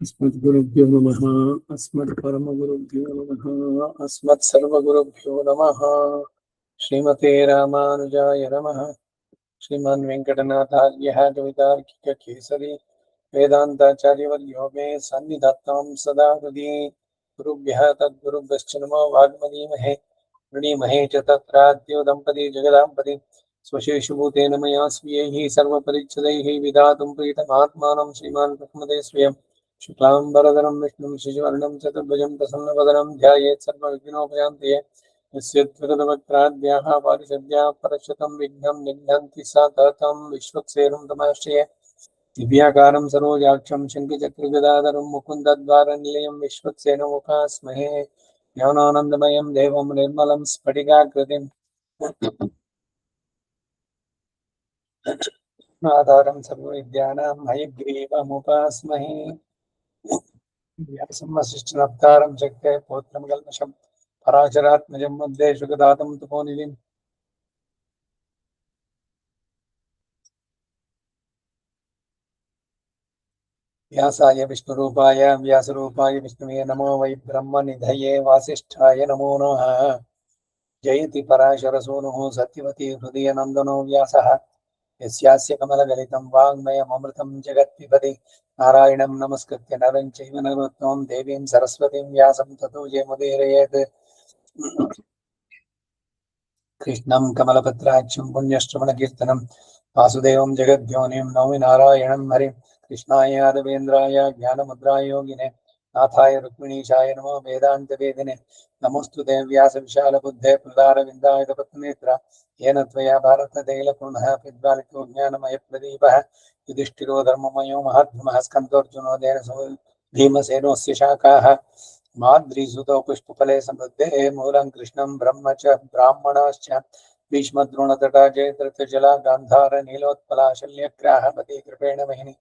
अस्मद्गुरुभ्यो नमः। अस्मत्परमगुरुभ्यो नमः। अस्मत्सर्वगुरुभ्यो नमः। श्रीमते रामानुजाय नमः। श्रीमान् वेङ्कटनाथार्यः कवितार्किककेसरी वेदान्ताचार्यवर्यो मे सन्निधत्तां सदा हृदि। गुरुभ्यः तद्गुरुभ्यश्च नमो वाग्मदीमहे वृणीमहे च तत्राद्यो दम्पती जगदाम्पति स्वशेषभूतेन मया स्वीयैः सर्वपरिच्छदैः विधातुं प्रीतमात्मानं श्रीमान् प्रथमते स्वयं शुक्लाम्बरधरं विष्णुं शशिवर्णं चतुर्भुजं प्रसन्नवदनं ध्यायेत् सर्वविघ्नोपशान्तये यस्य त्वदवक्त्राद्याः पारिषद्याः परशतं विघ्नं निघ्नन्ति सा ततं विश्वक्सेनं तमाश्रये दिव्याकारं सरोजाक्षं शङ्खचक्रगदाधरं मुकुन्दद्वारनिलयं विश्वक्सेनमुपास्महे ज्ञानानन्दमयं देवं निर्मलं स्फटिकाकृतिम् आधारं सर्वविद्यानां हयग्रीवमुपास्महे व्यासं वसिष्ठनप्तारं शक्ते पौत्रं कल्मषं पराशरात्मजं वन्दे शुकदातं तपोनिधिम् व्यासाय विष्णुरूपाय व्यासरूपाय विष्णुवे नमो वै ब्रह्मनिधये वासिष्ठाय नमो नमः। जयति पराशरसूनुः सत्यवती हृदयनन्दनो व्यासः यस्यास्य कमलगलितं वाङ्मयममृतं जगत्पिबति नारायणं नमस्कृत्य नरं चैव नरोत्तमं देवीं सरस्वतीं व्यासं ततो जयमुदीरयेत्। कृष्णं कमलपत्राक्षं पुण्यश्रवणकीर्तनं वासुदेवं जगद्योनिं नौमि नारायणं हरिं। कृष्णाय यादवेन्द्राय ज्ञानमुद्राय योगिने नाथाय रुक्मिणीशाय नमो वेदान्तवेदिने नमोऽस्तु ते व्यासविशालबुद्धे प्रदारविन्दाय तपत्नेत्र येन त्वया भारततैलपूर्णः पिद्वालितो ज्ञानमयप्रदीपः युधिष्ठिरो धर्ममयो महद्मः स्कन्दोऽर्जुनोदेन भीमसेनोऽस्य शाखाः माद्रीसुतो पुष्पफले समृद्धे मूलं कृष्णं ब्रह्म च ब्राह्मणाश्च भीष्मद्रोणतटा जयद्रथजला गान्धार नीलोत्पला शल्यग्राहपति कृपेण महिनी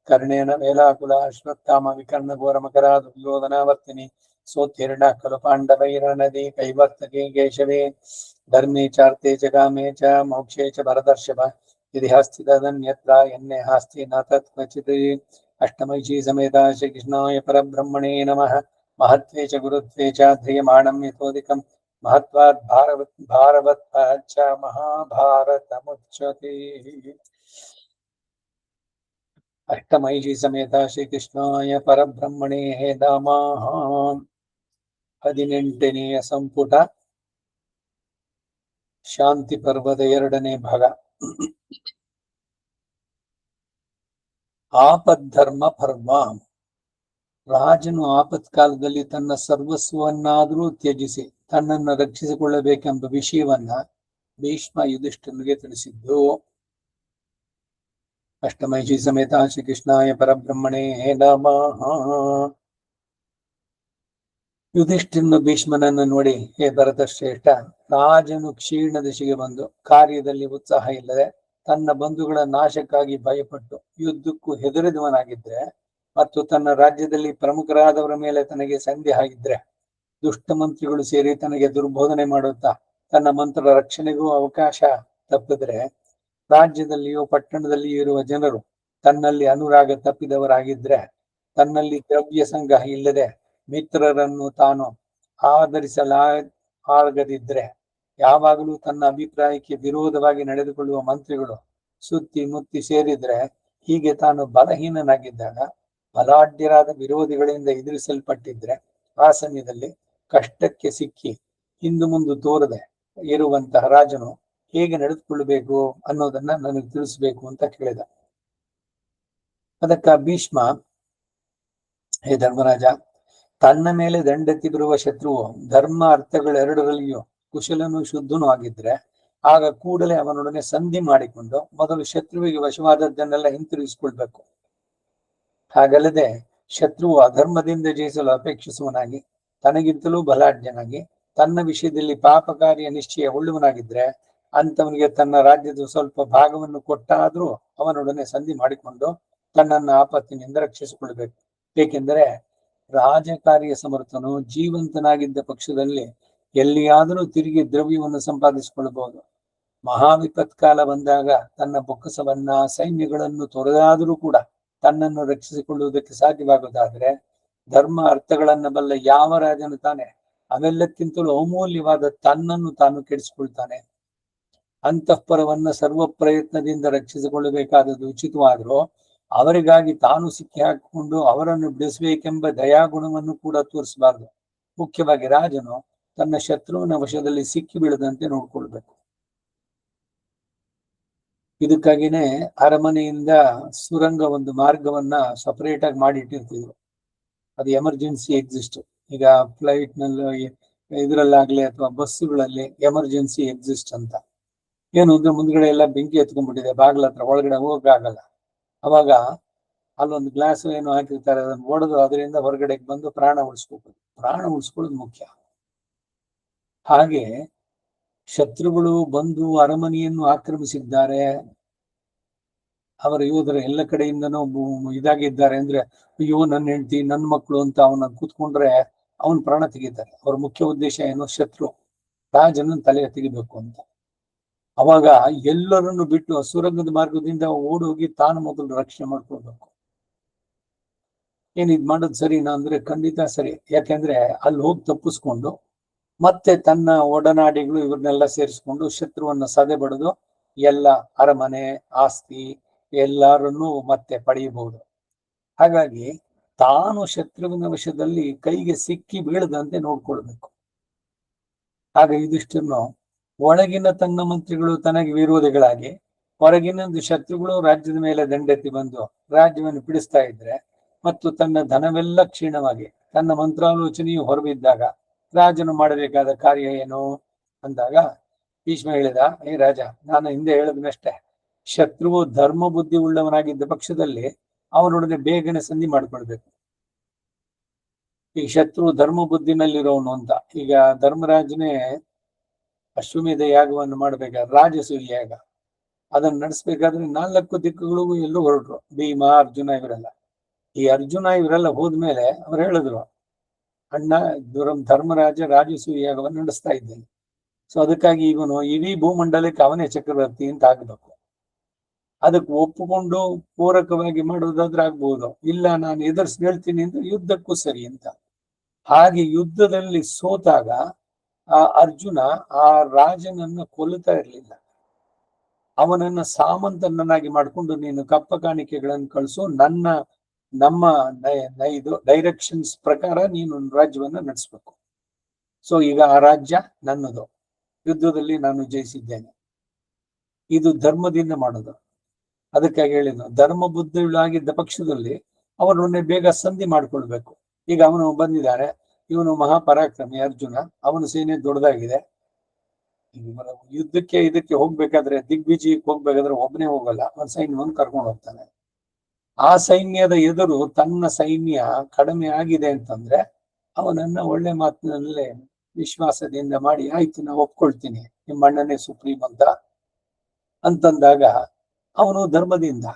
कर्णेन वेलाकुला अश्वत्थामा विकर्णघोरमकरा दुर्योधनावर्तिनी सोत्तीर्णा खलु पाण्डवैरनदी कैवर्तके केशवे धर्मे चार्थे च कामे च मोक्षे च भरतर्षभ यदि हस्ति तदन्यत्र यन्ने हास्ति न तत् क्वचित्। अष्टमैषी समेता श्रीकृष्णाय परब्रह्मणे नमः। महत्त्वे च गुरुत्वे च ध्रियमाणं यतोऽधिकं महत्वात् भारवत्वात् च महाभारतमुच्यते। अष्टमैषी समेता श्रीकृष्णाय परब्रह्मणे नमः। 18ನೇ ಸಂಪುಟ ಶಾಂತಿ ಪರ್ವದ 2ನೇ ಭಾಗ. ಆಪದ್ಧರ್ಮ ಪರ್ವ. ರಾಜನು ಆಪತ್ಕಾಲದಲ್ಲಿ ತನ್ನ ಸರ್ವಸ್ವವನ್ನಾದರೂ ತ್ಯಜಿಸಿ ತನ್ನನ್ನು ರಕ್ಷಿಸಿಕೊಳ್ಳಬೇಕೆಂಬ ವಿಷಯವನ್ನ ಭೀಷ್ಮ ಯುಧಿಷ್ಠಿರನಿಗೆ ತಿಳಿಸಿದ್ದು. ಅಷ್ಟಮೈಷಿ ಸಮೇತ ಶ್ರೀಕೃಷ್ಣಾಯ ಪರಬ್ರಹ್ಮಣೇ ನಮಃ. ಯುಧಿಷ್ಠಿರನು ಭೀಷ್ಮನನ್ನು ನೋಡಿ, ಹೇ ಭರತ ಶ್ರೇಷ್ಠ, ರಾಜನು ಕ್ಷೀಣ ದಶೆಗೆ ಬಂದು ಕಾರ್ಯದಲ್ಲಿ ಉತ್ಸಾಹ ಇಲ್ಲದೆ ತನ್ನ ಬಂಧುಗಳ ನಾಶಕ್ಕಾಗಿ ಭಯಪಟ್ಟು ಯುದ್ಧಕ್ಕೂ ಹೆದರಿದವನಾಗಿದ್ರೆ ಮತ್ತು ತನ್ನ ರಾಜ್ಯದಲ್ಲಿ ಪ್ರಮುಖರಾದವರ ಮೇಲೆ ತನಗೆ ಸಂದೇಹ ಇದ್ರೆ ದುಷ್ಟ ಮಂತ್ರಿಗಳು ಸೇರಿ ತನಗೆ ದುರ್ಬೋಧನೆ ಮಾಡುತ್ತಾ ತನ್ನ ಮಂತ್ರ ರಕ್ಷಣೆಗೂ ಅವಕಾಶ ತಪ್ಪಿದ್ರೆ ರಾಜ್ಯದಲ್ಲಿಯೂ ಪಟ್ಟಣದಲ್ಲಿಯೂ ಇರುವ ಜನರು ತನ್ನಲ್ಲಿ ಅನುರಾಗ ತಪ್ಪಿದವರಾಗಿದ್ರೆ ತನ್ನಲ್ಲಿ ದ್ರವ್ಯ ಸಂಗ್ರಹ ಇಲ್ಲದೆ ಮಿತ್ರರನ್ನು ತಾನು ಆದರಿಸಲಾಗದಿದ್ರೆ ಯಾವಾಗಲೂ ತನ್ನ ಅಭಿಪ್ರಾಯಕ್ಕೆ ವಿರೋಧವಾಗಿ ನಡೆದುಕೊಳ್ಳುವ ಮಂತ್ರಿಗಳು ಸುತ್ತಿ ಮುತ್ತಿ ಸೇರಿದ್ರೆ ಹೀಗೆ ತಾನು ಬಲಹೀನನಾಗಿದ್ದಾಗ ಬಲಾಢ್ಯರಾದ ವಿರೋಧಿಗಳಿಂದ ಎದುರಿಸಲ್ಪಟ್ಟಿದ್ರೆ ಆ ಸಮಯದಲ್ಲಿ ಕಷ್ಟಕ್ಕೆ ಸಿಕ್ಕಿ ಹಿಂದು ಮುಂದು ತೋರದೆ ಇರುವಂತಹ ರಾಜನು ಹೇಗೆ ನಡೆದುಕೊಳ್ಳಬೇಕು ಅನ್ನೋದನ್ನ ನನಗೆ ತಿಳಿಸ್ಬೇಕು ಅಂತ ಕೇಳಿದ. ಅದಕ್ಕ ಭೀಷ್ಮ, ಹೇ ಧರ್ಮರಾಜ, ತನ್ನ ಮೇಲೆ ದಂಡೆತ್ತಿ ಬರುವ ಶತ್ರುವು ಧರ್ಮ ಅರ್ಥಗಳೆರಡರಲ್ಲಿಯೂ ಕುಶಲನೂ ಶುದ್ಧನೂ ಆಗಿದ್ರೆ ಆಗ ಕೂಡಲೇ ಅವನೊಡನೆ ಸಂಧಿ ಮಾಡಿಕೊಂಡು ಮೊದಲು ಶತ್ರುವಿಗೆ ವಶವಾದದ್ದನ್ನೆಲ್ಲ ಹಿಂತಿರುಗಿಸಿಕೊಳ್ಬೇಕು. ಹಾಗಲ್ಲದೆ ಶತ್ರುವು ಅಧರ್ಮದಿಂದ ಜಯಿಸಲು ಅಪೇಕ್ಷಿಸುವನಾಗಿ ತನಗಿಂತಲೂ ಬಲಾಢ್ಯನಾಗಿ ತನ್ನ ವಿಷಯದಲ್ಲಿ ಪಾಪಕಾರಿಯ ನಿಶ್ಚಯ ಉಳ್ಳುವನಾಗಿದ್ರೆ ಅಂತವನಿಗೆ ತನ್ನ ರಾಜ್ಯದ ಸ್ವಲ್ಪ ಭಾಗವನ್ನು ಕೊಟ್ಟಾದ್ರೂ ಅವನೊಡನೆ ಸಂಧಿ ಮಾಡಿಕೊಂಡು ತನ್ನನ್ನು ಆಪತ್ತಿನಿಂದ ರಕ್ಷಿಸಿಕೊಳ್ಬೇಕು. ಏಕೆಂದರೆ ರಾಜಕಾರ್ಯ ಸಮರ್ಥನು ಜೀವಂತನಾಗಿದ್ದ ಪಕ್ಷದಲ್ಲಿ ಎಲ್ಲಿಯಾದರೂ ತಿರುಗಿ ದ್ರವ್ಯವನ್ನು ಸಂಪಾದಿಸಿಕೊಳ್ಳಬಹುದು. ಮಹಾವಿಪತ್ಕಾಲ ಬಂದಾಗ ತನ್ನ ಬೊಕ್ಕಸವನ್ನ ಸೈನ್ಯಗಳನ್ನು ತೊರೆದಾದರೂ ಕೂಡ ತನ್ನನ್ನು ರಕ್ಷಿಸಿಕೊಳ್ಳುವುದಕ್ಕೆ ಸಾಧ್ಯವಾಗುವುದಾದ್ರೆ ಧರ್ಮ ಅರ್ಥಗಳನ್ನ ಬಲ್ಲ ಯಾವ ರಾಜನು ತಾನೆ ಅವೆಲ್ಲಕ್ಕಿಂತಲೂ ಅಮೂಲ್ಯವಾದ ತನ್ನನ್ನು ತಾನು ಕೆಡಿಸಿಕೊಳ್ತಾನೆ. ಅಂತಃಪರವನ್ನ ಸರ್ವ ಪ್ರಯತ್ನದಿಂದ ರಕ್ಷಿಸಿಕೊಳ್ಳಬೇಕಾದದ್ದು ಉಚಿತವಾದರೂ ಅವರಿಗಾಗಿ ತಾನು ಸಿಕ್ಕಿ ಹಾಕಿಕೊಂಡು ಅವರನ್ನು ಬಿಡಿಸಬೇಕೆಂಬ ದಯಾಗುಣವನ್ನು ಕೂಡ ತೋರಿಸಬಾರದು. ಮುಖ್ಯವಾಗಿ ರಾಜನು ತನ್ನ ಶತ್ರುವಿನ ವಶದಲ್ಲಿ ಸಿಕ್ಕಿ ಬೀಳದಂತೆ ನೋಡ್ಕೊಳ್ಬೇಕು. ಇದಕ್ಕಾಗಿನೇ ಅರಮನೆಯಿಂದ ಸುರಂಗ ಒಂದು ಮಾರ್ಗವನ್ನ ಸಪರೇಟ್ ಆಗಿ ಮಾಡಿಟ್ಟಿರ್ತಿದ್ರು. ಅದು ಎಮರ್ಜೆನ್ಸಿ ಎಕ್ಸಿಸ್ಟ್. ಈಗ ಫ್ಲೈಟ್ ನಲ್ಲಿ ಇದ್ರಲ್ಲಾಗ್ಲಿ ಅಥವಾ ಬಸ್ಸುಗಳಲ್ಲಿ ಎಮರ್ಜೆನ್ಸಿ ಎಕ್ಸಿಸ್ಟ್ ಅಂತ. ಏನು ಅಂದ್ರೆ ಮುಂದ್ಗಡೆ ಎಲ್ಲ ಬೆಂಕಿ ಎತ್ಕೊಂಡ್ಬಿಟ್ಟಿದೆ, ಬಾಗ್ಲ ಹತ್ರ ಒಳಗಡೆ ಹೋಗಕ್ಕಾಗಲ್ಲ. ಅವಾಗ ಅಲ್ಲೊಂದು ಗ್ಲಾಸ್ ಏನು ಹಾಕಿರ್ತಾರೆ, ಅದನ್ನ ಒಡೆದು ಅದರಿಂದ ಹೊರಗಡೆ ಬಂದು ಪ್ರಾಣ ಉಳಿಸ್ಕೋಬಹುದು. ಪ್ರಾಣ ಉಳಿಸ್ಕೊಳ್ಳೋದು ಮುಖ್ಯ. ಹಾಗೆ ಶತ್ರುಗಳು ಬಂದು ಅರಮನೆಯನ್ನು ಆಕ್ರಮಿಸಿದ್ದಾರೆ, ಅವರ ಯೋಧರು ಎಲ್ಲ ಕಡೆಯಿಂದನೂ ಇದಾಗಿದ್ದಾರೆ ಅಂದ್ರೆ ಅಯ್ಯೋ ನನ್ನ ಹೆಂಡತಿ ನನ್ನ ಮಕ್ಕಳು ಅಂತ ಅವನ ಕೂತ್ಕೊಂಡ್ರೆ ಅವನ್ ಪ್ರಾಣ ತೆಗಿತಾರೆ. ಅವ್ರ ಮುಖ್ಯ ಉದ್ದೇಶ ಏನು? ಶತ್ರು ರಾಜನ ತಲೆ ತೆಗಿಬೇಕು ಅಂತ. ಅವಾಗ ಎಲ್ಲರನ್ನು ಬಿಟ್ಟು ಸುರಂಗದ ಮಾರ್ಗದಿಂದ ಓಡೋಗಿ ತಾನು ಮೊದಲು ರಕ್ಷಣೆ ಮಾಡ್ಕೊಳ್ಬೇಕು. ಇದ್ ಮಾಡೋದು ಸರಿನಾ ಅಂದ್ರೆ ಖಂಡಿತ ಸರಿ. ಯಾಕೆಂದ್ರೆ ಅಲ್ಲಿ ಹೋಗಿ ತಪ್ಪಿಸ್ಕೊಂಡು ಮತ್ತೆ ತನ್ನ ಒಡನಾಡಿಗಳು ಇವ್ರನ್ನೆಲ್ಲ ಸೇರಿಸ್ಕೊಂಡು ಶತ್ರುವನ್ನ ಸದೆ ಬಡಿದು ಎಲ್ಲ ಅರಮನೆ ಆಸ್ತಿ ಎಲ್ಲರನ್ನೂ ಮತ್ತೆ ಪಡೆಯಬಹುದು. ಹಾಗಾಗಿ ತಾನು ಶತ್ರುವಿನ ವಶದಲ್ಲಿ ಕೈಗೆ ಸಿಕ್ಕಿ ಬೀಳದಂತೆ ನೋಡ್ಕೊಳ್ಬೇಕು. ಆಗ ಇದಿಷ್ಟನ್ನು ಒಳಗಿನ ತನ್ನ ಮಂತ್ರಿಗಳು ತನಗೆ ವಿರೋಧಿಗಳಾಗಿ ಹೊರಗಿನೊಂದು ಶತ್ರುಗಳು ರಾಜ್ಯದ ಮೇಲೆ ದಂಡೆತ್ತಿ ಬಂದು ರಾಜ್ಯವನ್ನು ಬಿಡಿಸ್ತಾ ಇದ್ರೆ ಮತ್ತು ತನ್ನ ಧನವೆಲ್ಲ ಕ್ಷೀಣವಾಗಿ ತನ್ನ ಮಂತ್ರಾಲೋಚನೆಯು ಹೊರಬಿದ್ದಾಗ ರಾಜನು ಮಾಡಬೇಕಾದ ಕಾರ್ಯ ಏನು ಅಂದಾಗ ಭೀಷ್ಮ ಹೇಳಿದ, ಏ ರಾಜ, ನಾನು ಹಿಂದೆ ಹೇಳಿದ್ನಷ್ಟೇ, ಶತ್ರುವು ಧರ್ಮ ಬುದ್ಧಿ ಉಳ್ಳವನಾಗಿದ್ದ ಪಕ್ಷದಲ್ಲಿ ಅವನೊಡನೆ ಬೇಗನೆ ಸಂಧಿ ಮಾಡ್ಕೊಳ್ಬೇಕು. ಈಗ ಶತ್ರು ಧರ್ಮ ಬುದ್ಧಿನಲ್ಲಿರೋನು ಅಂತ. ಈಗ ಧರ್ಮರಾಜನೇ ಅಶ್ವಮೇಧ ಯಾಗವನ್ನು ಮಾಡ್ಬೇಕಾದ್ರೆ ರಾಜಸೂಯ ಯಾಗ ಅದನ್ನ ನಡೆಸ್ಬೇಕಾದ್ರೆ 4 ದಿಕ್ಕುಗಳಿಗೂ ಎಲ್ಲೂ ಹೊರಟ್ರು. ಭೀಮ, ಅರ್ಜುನ ಇವರೆಲ್ಲ. ಈ ಅರ್ಜುನ ಇವರೆಲ್ಲ ಹೋದ್ಮೇಲೆ ಅವ್ರು ಹೇಳಿದ್ರು, ಅಣ್ಣ ಧರ್ಮರಾಜ ರಾಜಸೂಯ ಯಾಗವನ್ನು ನಡೆಸ್ತಾ ಇದ್ದೇನೆ. ಸೊ ಅದಕ್ಕಾಗಿ ಇವನು ಇಡೀ ಭೂಮಂಡಲಕ್ಕೆ ಅವನೇ ಚಕ್ರವರ್ತಿ ಅಂತ ಆಗ್ಬೇಕು. ಅದಕ್ಕೆ ಒಪ್ಪುಕೊಂಡು ಪೂರಕವಾಗಿ ಮಾಡೋದಾದ್ರೆ ಆಗ್ಬಹುದು, ಇಲ್ಲ ನಾನು ಎದುರಿಸಿ ಹೇಳ್ತೀನಿ ಅಂದ್ರೆ ಯುದ್ಧಕ್ಕೂ ಸರಿ ಅಂತ. ಹಾಗೆ ಯುದ್ಧದಲ್ಲಿ ಸೋತಾಗ ಆ ಅರ್ಜುನ ಆ ರಾಜನನ್ನ ಕೊಲ್ಲುತ್ತಾ ಇರ್ಲಿಲ್ಲ, ಅವನನ್ನ ಸಾಮಂತನನ್ನಾಗಿ ಮಾಡ್ಕೊಂಡು ನೀನು ಕಪ್ಪ ಕಾಣಿಕೆಗಳನ್ನು ಕಳಿಸು, ನಮ್ಮ ಇದು ಡೈರೆಕ್ಷನ್ಸ್ ಪ್ರಕಾರ ನೀನು ರಾಜ್ಯವನ್ನ ನಡೆಸ್ಬೇಕು. ಸೊ ಈಗ ಆ ರಾಜ್ಯ ನನ್ನದು, ಯುದ್ಧದಲ್ಲಿ ನಾನು ಜಯಿಸಿದ್ದೇನೆ. ಇದು ಧರ್ಮದಿಂದ ಮಾಡೋದು. ಅದಕ್ಕಾಗಿ ಹೇಳಿದ್ರು, ಧರ್ಮ ಬುದ್ಧಿಗಳಾಗಿದ್ದ ಪಕ್ಷದಲ್ಲಿ ಅವರನ್ನೇ ಬೇಗ ಸಂಧಿ ಮಾಡ್ಕೊಳ್ಬೇಕು. ಈಗ ಅವನು ಬಂದಿದ್ದಾನೆ, ಇವನು ಮಹಾಪರಾಕ್ರಮಿ ಅರ್ಜುನ, ಅವನ ಸೇನೆ ದೊಡ್ಡದಾಗಿದೆ. ಯುದ್ಧಕ್ಕೆ ಇದಕ್ಕೆ ಹೋಗ್ಬೇಕಾದ್ರೆ ದಿಗ್ವಿಜಯಕ್ಕೆ ಹೋಗ್ಬೇಕಾದ್ರೆ ಒಬ್ಬನೇ ಹೋಗಲ್ಲ, ಒಂದು ಸೈನ್ಯವನ್ನು ಕರ್ಕೊಂಡು ಹೋಗ್ತಾನೆ. ಆ ಸೈನ್ಯದ ಎದುರು ತನ್ನ ಸೈನ್ಯ ಕಡಿಮೆ ಆಗಿದೆ ಅಂತಂದ್ರೆ ಅವನನ್ನ ಒಳ್ಳೆ ಮಾತಿನಲ್ಲೇ ವಿಶ್ವಾಸದಿಂದ ಮಾಡಿ, ಆಯ್ತು ನಾ ಒಪ್ಕೊಳ್ತೀನಿ, ನಿಮ್ಮ ಅಣ್ಣನೇ ಸುಪ್ರೀಂ ಅಂತಂದಾಗ ಅವನು ಧರ್ಮದಿಂದ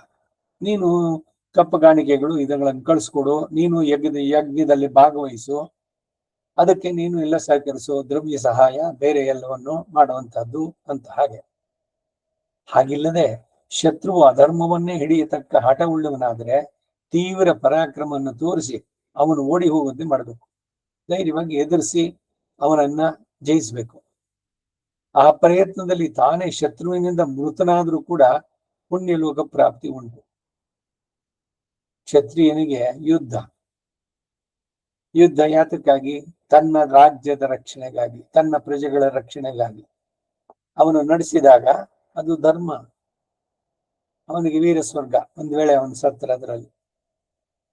ನೀನು ಕಪ್ಪ ಕಾಣಿಕೆಗಳು ಇದಗಳನ್ನು ಕಳಿಸ್ಕೊಡು, ನೀನು ಯಜ್ಞದಲ್ಲಿ ಭಾಗವಹಿಸು, ಅದಕ್ಕೆ ನೀನು ಎಲ್ಲ ಸಹಕರಿಸು, ದ್ರವ್ಯ ಸಹಾಯ ಬೇರೆ ಎಲ್ಲವನ್ನು ಮಾಡುವಂತಹದ್ದು ಅಂತ. ಹಾಗಿಲ್ಲದೆ ಶತ್ರುವು ಅಧರ್ಮವನ್ನೇ ಹಿಡಿಯತಕ್ಕ ಹಠ ಉಳ್ಳವನಾದ್ರೆ ತೀವ್ರ ಪರಾಕ್ರಮವನ್ನು ತೋರಿಸಿ ಅವನು ಓಡಿ ಹೋಗುವಂತೆ ಮಾಡಬೇಕು. ಧೈರ್ಯವಾಗಿ ಎದುರಿಸಿ ಅವನನ್ನ ಜಯಿಸ್ಬೇಕು. ಆ ಪ್ರಯತ್ನದಲ್ಲಿ ತಾನೇ ಶತ್ರುವಿನಿಂದ ಮೃತನಾದ್ರೂ ಕೂಡ ಪುಣ್ಯ ಲೋಕ ಪ್ರಾಪ್ತಿ ಉಂಟು. ಕ್ಷತ್ರಿಯನಿಗೆ ಯುದ್ಧ ಯಾತಕ್ಕಾಗಿ? ತನ್ನ ರಾಜ್ಯದ ರಕ್ಷಣೆಗಾಗಿ, ತನ್ನ ಪ್ರಜೆಗಳ ರಕ್ಷಣೆಗಾಗಿ ಅವನು ನಡೆಸಿದಾಗ ಅದು ಧರ್ಮ. ಅವನಿಗೆ ವೀರ ಸ್ವರ್ಗ. ಒಂದು ವೇಳೆ ಅವನು ಸತ್ರ ಅದರಲ್ಲಿ.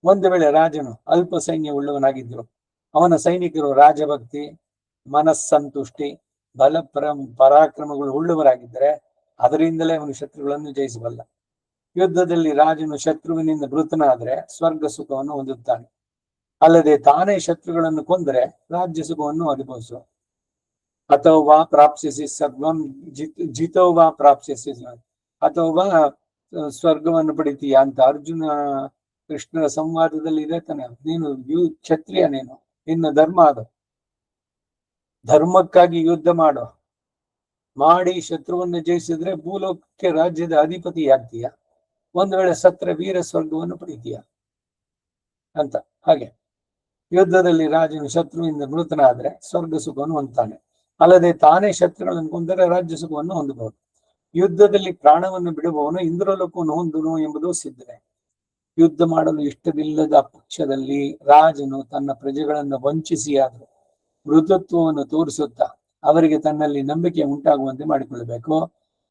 ಒಂದು ವೇಳೆ ರಾಜನು ಅಲ್ಪ ಸೈನ್ಯ ಉಳ್ಳವನಾಗಿದ್ರು, ಅವನ ಸೈನಿಕರು ರಾಜಭಕ್ತಿ, ಮನಸ್ಸಂತುಷ್ಟಿ, ಪರಾಕ್ರಮಗಳು ಉಳ್ಳವರಾಗಿದ್ದರೆ ಅದರಿಂದಲೇ ಅವನು ಶತ್ರುಗಳನ್ನು ಜಯಿಸಬಲ್ಲ. ಯುದ್ಧದಲ್ಲಿ ರಾಜನು ಶತ್ರುವಿನಿಂದ ಮೃತನಾದ್ರೆ ಸ್ವರ್ಗ ಸುಖವನ್ನು ಹೊಂದುತ್ತಾನೆ. ಅಲ್ಲದೆ ತಾನೇ ಶತ್ರುಗಳನ್ನು ಕೊಂದರೆ ರಾಜ್ಯ ಸುಖವನ್ನು ಅನುಭವಿಸು. ಅಥವಾ ಪ್ರಾಪ್ಸ್ಯಸಿ ಸರ್ವಂ ಜಿತೋವಾ ಪ್ರಾಪ್ಸ್ಯಸಿ, ಅಥವಾ ಸ್ವರ್ಗವನ್ನು ಪಡಿತೀಯ ಅಂತ ಅರ್ಜುನ ಕೃಷ್ಣರ ಸಂವಾದದಲ್ಲಿ ಇದೆ ತಾನೆ. ನೀನು ಕ್ಷತ್ರಿಯ, ನಿನ್ನ ಧರ್ಮ ಅದು. ಧರ್ಮಕ್ಕಾಗಿ ಯುದ್ಧ ಮಾಡಿ ಶತ್ರುವನ್ನು ಜಯಿಸಿದ್ರೆ ಭೂಲೋಕಕ್ಕೆ ರಾಜ್ಯದ ಅಧಿಪತಿ ಆಗ್ತೀಯ. ಒಂದು ವೇಳೆ ಸತ್ರ ವೀರ ಸ್ವರ್ಗವನ್ನು ಪಡಿತೀಯ ಅಂತ. ಹಾಗೆ ಯುದ್ಧದಲ್ಲಿ ರಾಜನು ಶತ್ರುವಿಂದ ಮೃತನಾದ್ರೆ ಸ್ವರ್ಗ ಸುಖವನ್ನು ಹೊಂದ್ತಾನೆ, ಅಲ್ಲದೆ ತಾನೇ ಶತ್ರುಗಳನ್ನು ಕೊಂದರೆ ರಾಜ್ಯ ಸುಖವನ್ನು ಹೊಂದಬಹುದು. ಯುದ್ಧದಲ್ಲಿ ಪ್ರಾಣವನ್ನು ಬಿಡುವವನು ಇಂದ್ರಲೋಕವನ್ನು ಹೊಂದುನು ಎಂಬುದು ಸಿದ್ಧನೆ. ಯುದ್ಧ ಮಾಡಲು ಇಷ್ಟವಿಲ್ಲದ ಪಕ್ಷದಲ್ಲಿ ರಾಜನು ತನ್ನ ಪ್ರಜೆಗಳನ್ನು ವಂಚಿಸಿಯಾದರೂ ಮೃದುತ್ವವನ್ನು ತೋರಿಸುತ್ತಾ ಅವರಿಗೆ ತನ್ನಲ್ಲಿ ನಂಬಿಕೆ ಉಂಟಾಗುವಂತೆ ಮಾಡಿಕೊಳ್ಳಬೇಕು.